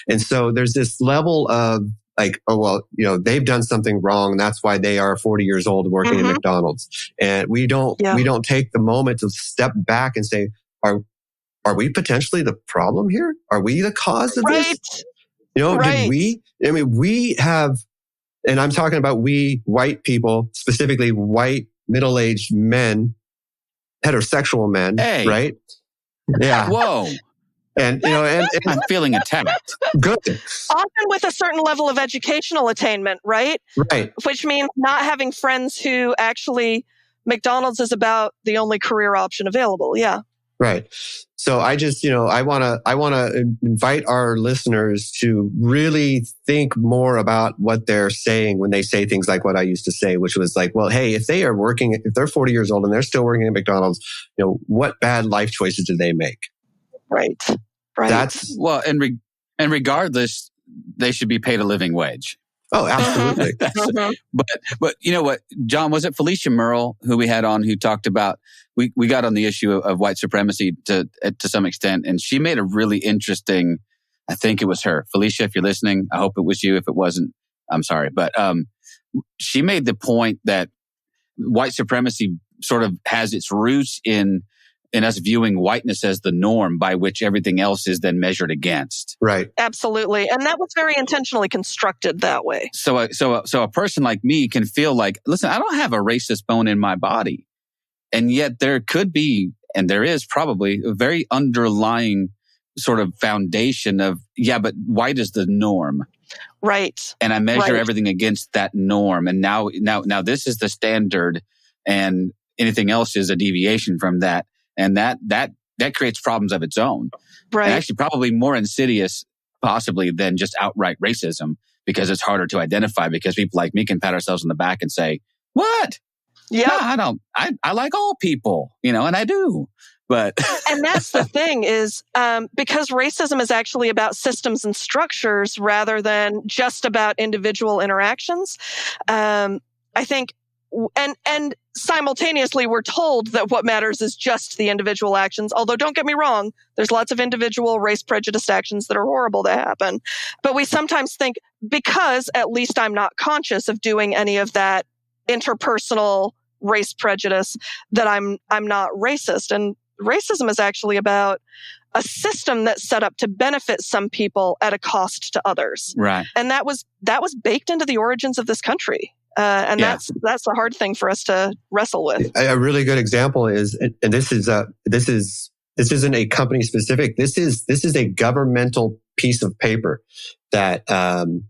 And so there's this level of like, oh, well, they've done something wrong. That's why they are 40 years old working at McDonald's. And we don't take the moment to step back and say, are are we potentially the problem here? Are we the cause of this? Right. We have, and I'm talking about we white people, specifically white middle-aged men, heterosexual men, right? Yeah. Whoa. And I'm feeling attacked. Good. Often with a certain level of educational attainment, right? Right. Which means not having friends who actually McDonald's is about the only career option available. Yeah. Right. So I just, I want to invite our listeners to really think more about what they're saying when they say things like what I used to say, which was like, well, hey, if they're 40 years old and they're still working at McDonald's, what bad life choices did they make? Right. That's and regardless, they should be paid a living wage. Oh, absolutely. But you know what, John, was it Felicia Merle who we had on who talked about, we got on the issue of white supremacy to some extent, and she made a really interesting, I think it was her. Felicia, if you're listening, I hope it was you. If it wasn't, I'm sorry. But she made the point that white supremacy sort of has its roots in us viewing whiteness as the norm by which everything else is then measured against. Right. Absolutely. And that was very intentionally constructed that way. So a person like me can feel like, listen, I don't have a racist bone in my body. And yet there could be, and there is probably, a very underlying sort of foundation of, but white is the norm. Right. And I measure everything against that norm. And now this is the standard, and anything else is a deviation from that. And that creates problems of its own. Right. And actually probably more insidious possibly than just outright racism, because it's harder to identify, because people like me can pat ourselves on the back and say, what? Yeah. No, I like all people, and I do. But and that's the thing is, because racism is actually about systems and structures rather than just about individual interactions. I think, and simultaneously, we're told that what matters is just the individual actions. Although, don't get me wrong, there's lots of individual race prejudiced actions that are horrible to happen. But we sometimes think, because at least I'm not conscious of doing any of that interpersonal race prejudice, that I'm not racist. And racism is actually about a system that's set up to benefit some people at a cost to others. Right. And that was baked into the origins of this country. And that's the hard thing for us to wrestle with. A really good example is, and this isn't a company specific. This is a governmental piece of paper that, I'm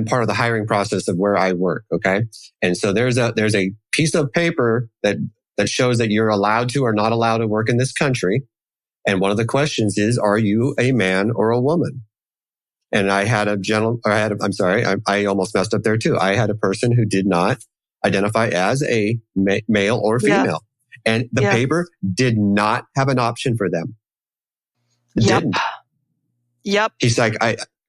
part of the hiring process of where I work. Okay. And so there's a piece of paper that shows that you're allowed to or not allowed to work in this country. And one of the questions is, are you a man or a woman? And I almost messed up there too. I had a person who did not identify as a male or female. Yeah. And the paper did not have an option for them. Didn't. Yep. He's like,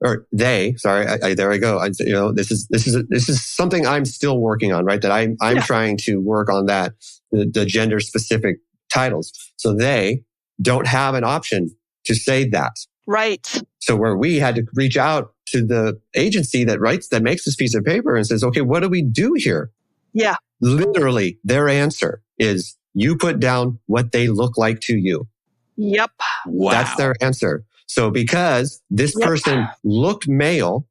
there I go. This is something I'm still working on, right? That I'm trying to work on that, the gender specific titles. So they don't have an option to say that. Right. So where we had to reach out to the agency that makes this piece of paper and says, okay, what do we do here? Yeah. Literally, their answer is, you put down what they look like to you. Yep. Wow. That's their answer. So because this person looked male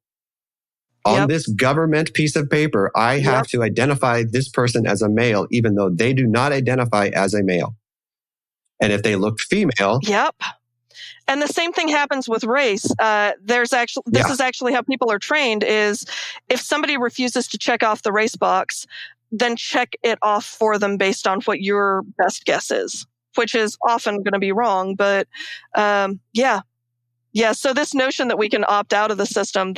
on this government piece of paper, I have to identify this person as a male, even though they do not identify as a male. And if they looked female. Yep. And the same thing happens with race. This is actually how people are trained is, if somebody refuses to check off the race box, then check it off for them based on what your best guess is, which is often going to be wrong. But so this notion that we can opt out of the system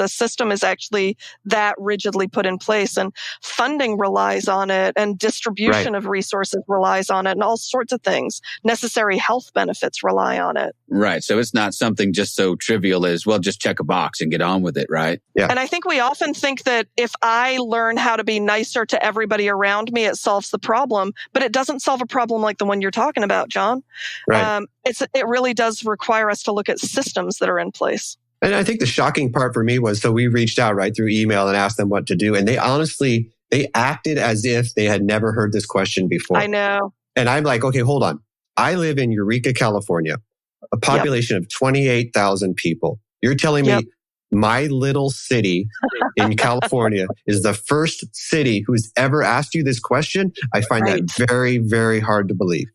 is actually that rigidly put in place, and funding relies on it, and distribution of resources relies on it, and all sorts of things. Necessary health benefits rely on it. Right. So it's not something just so trivial as, well, just check a box and get on with it, right? Yeah. And I think we often think that if I learn how to be nicer to everybody around me, it solves the problem, but it doesn't solve a problem like the one you're talking about, John. Right. It really does require us to look at systems that are in place. And I think the shocking part for me was, so we reached out right through email and asked them what to do. And they acted as if they had never heard this question before. I know. And I'm like, okay, hold on. I live in Eureka, California, a population of 28,000 people. You're telling me my little city in California is the first city who's ever asked you this question? I find that very, very hard to believe.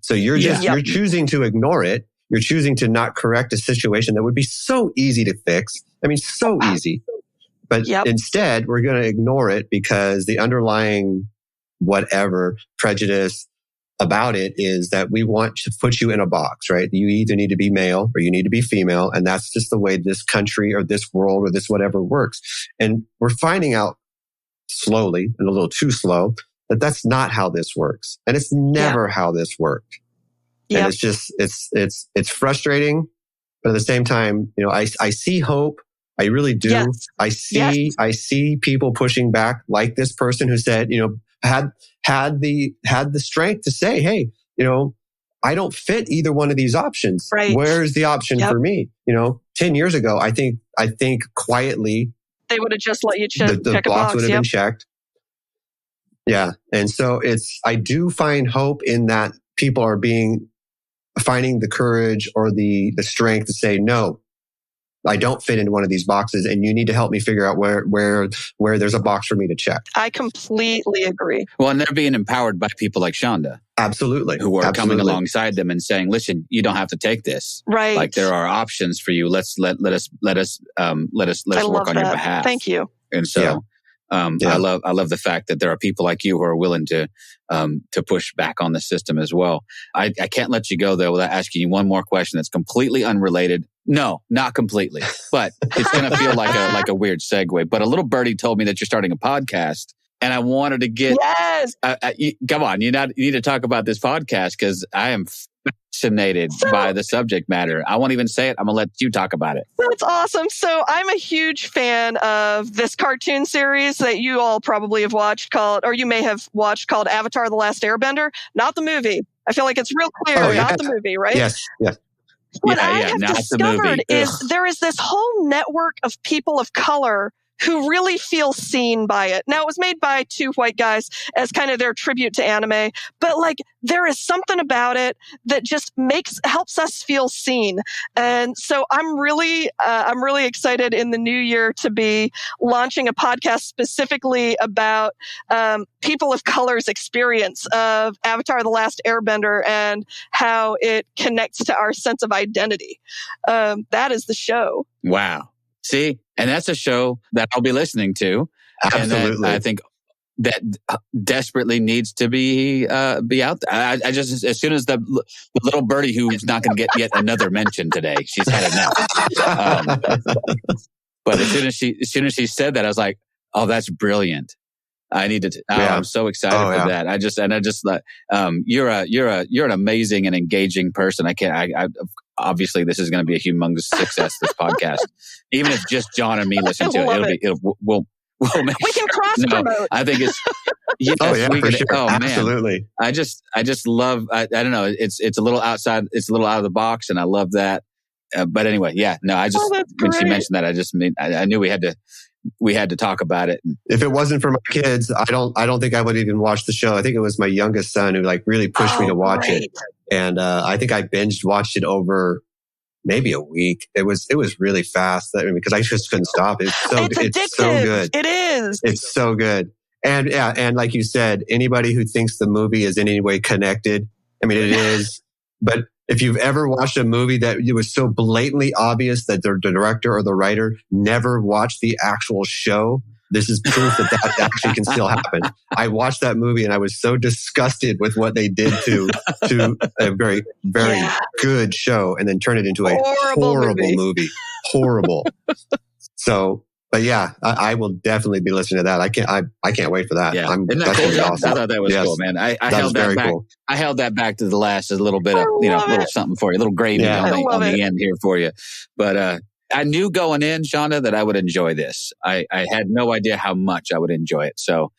So you're you're choosing to ignore it. You're choosing to not correct a situation that would be so easy to fix. I mean, so easy. But instead, we're going to ignore it because the underlying whatever prejudice about it is that we want to put you in a box, right? You either need to be male or you need to be female. And that's just the way this country or this world or this whatever works. And we're finding out slowly and a little too slow that that's not how this works. And it's never how this worked. And it's just, it's frustrating. But at the same time, you know, I see hope. I really do. Yes. I see people pushing back like this person who said, you know, had the strength to say, hey, you know, I don't fit either one of these options. Right. Where's the option for me? You know, 10 years ago, I think quietly they would have just let you check the box would have been checked. Yeah. And so I do find hope in that people are finding the courage or the strength to say, no, I don't fit into one of these boxes, and you need to help me figure out where there's a box for me to check. I completely agree. Well, and they're being empowered by people like Shonda. Absolutely. Who are coming alongside them and saying, listen, you don't have to take this. Right. Like there are options for you. Let's work on your behalf. Thank you. And so I love the fact that there are people like you who are willing to push back on the system as well. I can't let you go though without asking you one more question that's completely unrelated. No, not completely, but it's going to feel like a weird segue. But a little birdie told me that you're starting a podcast, and I wanted to get. Yes. Come on, you need to talk about this podcast because I am fascinated by the subject matter. I won't even say it. I'm going to let you talk about it. That's awesome. So I'm a huge fan of this cartoon series that you all probably have watched called Avatar: The Last Airbender. Not the movie. I feel like it's real clear. Not the movie, right? Yes. Yes. What I have discovered is there is this whole network of people of color who really feel seen by it. Now, it was made by two white guys as kind of their tribute to anime, but like there is something about it that just helps us feel seen. And so I'm really excited in the new year to be launching a podcast specifically about people of color's experience of Avatar: The Last Airbender and how it connects to our sense of identity. That is the show. Wow. See, and that's a show that I'll be listening to. Absolutely. And I think that desperately needs to be out there. I just, as soon as the little birdie who's not going to get yet another mention today, she's had enough. But as soon as she said that, I was like, oh, that's brilliant. I need to. I'm so excited for that. You're an amazing and engaging person. Obviously, this is going to be a humongous success. This podcast, even if just John and me listen to it, we'll make we can cross promote. I think it's. Yes, for sure. Oh man, absolutely. I just love. I don't know. It's a little outside. It's a little out of the box, and I love that. But anyway, when she mentioned that, I knew we had to talk about it. If it wasn't for my kids, I don't think I would even watch the show. I think it was my youngest son who really pushed me to watch it. And I think I watched it over maybe a week. It was really fast because I just couldn't stop. It's so good. It is. It's so good. And like you said, anybody who thinks the movie is in any way connected, I mean, it is. But if you've ever watched a movie that it was so blatantly obvious that the director or the writer never watched the actual show, this is proof that actually can still happen. I watched that movie and I was so disgusted with what they did to a very, very good show and then turn it into a horrible movie. Horrible. So, but yeah, I will definitely be listening to that. I can't wait for that. Yeah. Isn't that cool? Awesome. I thought that was cool, man. I held that back. Cool. I held that back to the last as a little bit of, little something for you, a little gravy on the end here for you. But, I knew going in, Shonda, that I would enjoy this. I had no idea how much I would enjoy it. So,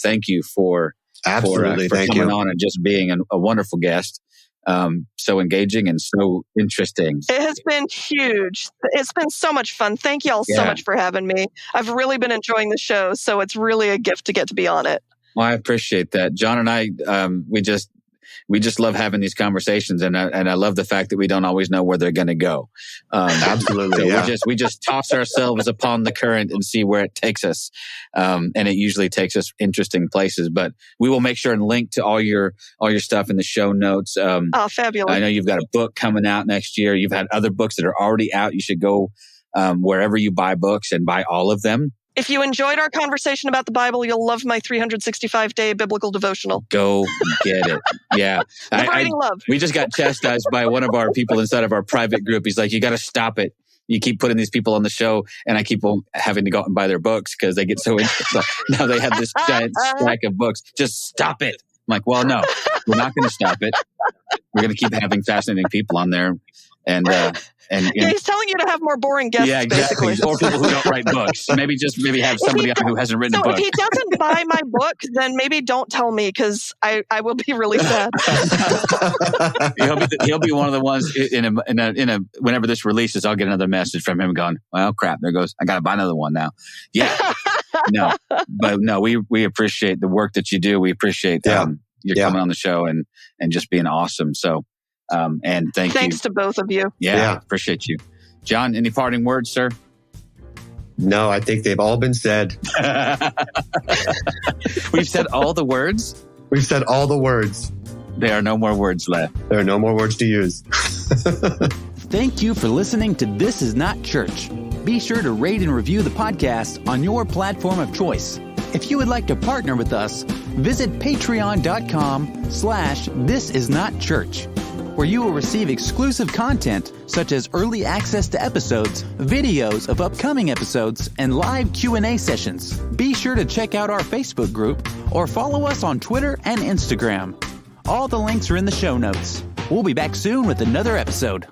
thank you for coming on and just being a wonderful guest. So engaging and so interesting. It has been huge. It's been so much fun. Thank you all so much for having me. I've really been enjoying the show, so it's really a gift to get to be on it. Well, I appreciate that. John and I, we just love having these conversations, and I love the fact that we don't always know where they're going to go. Absolutely. So we just toss ourselves upon the current and see where it takes us. And it usually takes us interesting places, but we will make sure and link to all your stuff in the show notes. Oh, fabulous. I know you've got a book coming out next year. You've had other books that are already out. You should go wherever you buy books and buy all of them. If you enjoyed our conversation about the Bible, you'll love my 365-day biblical devotional. Go get it. Yeah. Liberating Love. We just got chastised by one of our people inside of our private group. He's like, you got to stop it. You keep putting these people on the show, and I keep having to go out and buy their books because they get so interested. Now they have this giant stack of books. Just stop it. I'm like, well, no, we're not going to stop it. We're going to keep having fascinating people on there. And he's telling you to have more boring guests. Yeah, exactly. Basically. Or people who don't write books. Maybe have somebody on who hasn't written a book. So if he doesn't buy my book, then maybe don't tell me, because I will be really sad. He'll be one of the ones in a whenever this releases, I'll get another message from him going, well, crap, there goes, I got to buy another one now. Yeah. No, we appreciate the work that you do. We appreciate you coming on the show and just being awesome. So, and thanks to both of you. Yeah, appreciate you. John, any parting words, sir? No, I think they've all been said. We've said all the words? We've said all the words. There are no more words left. There are no more words to use. Thank you for listening to This Is Not Church. Be sure to rate and review the podcast on your platform of choice. If you would like to partner with us, visit patreon.com/thisisnotchurch, where you will receive exclusive content such as early access to episodes, videos of upcoming episodes, and live Q&A sessions. Be sure to check out our Facebook group or follow us on Twitter and Instagram. All the links are in the show notes. We'll be back soon with another episode.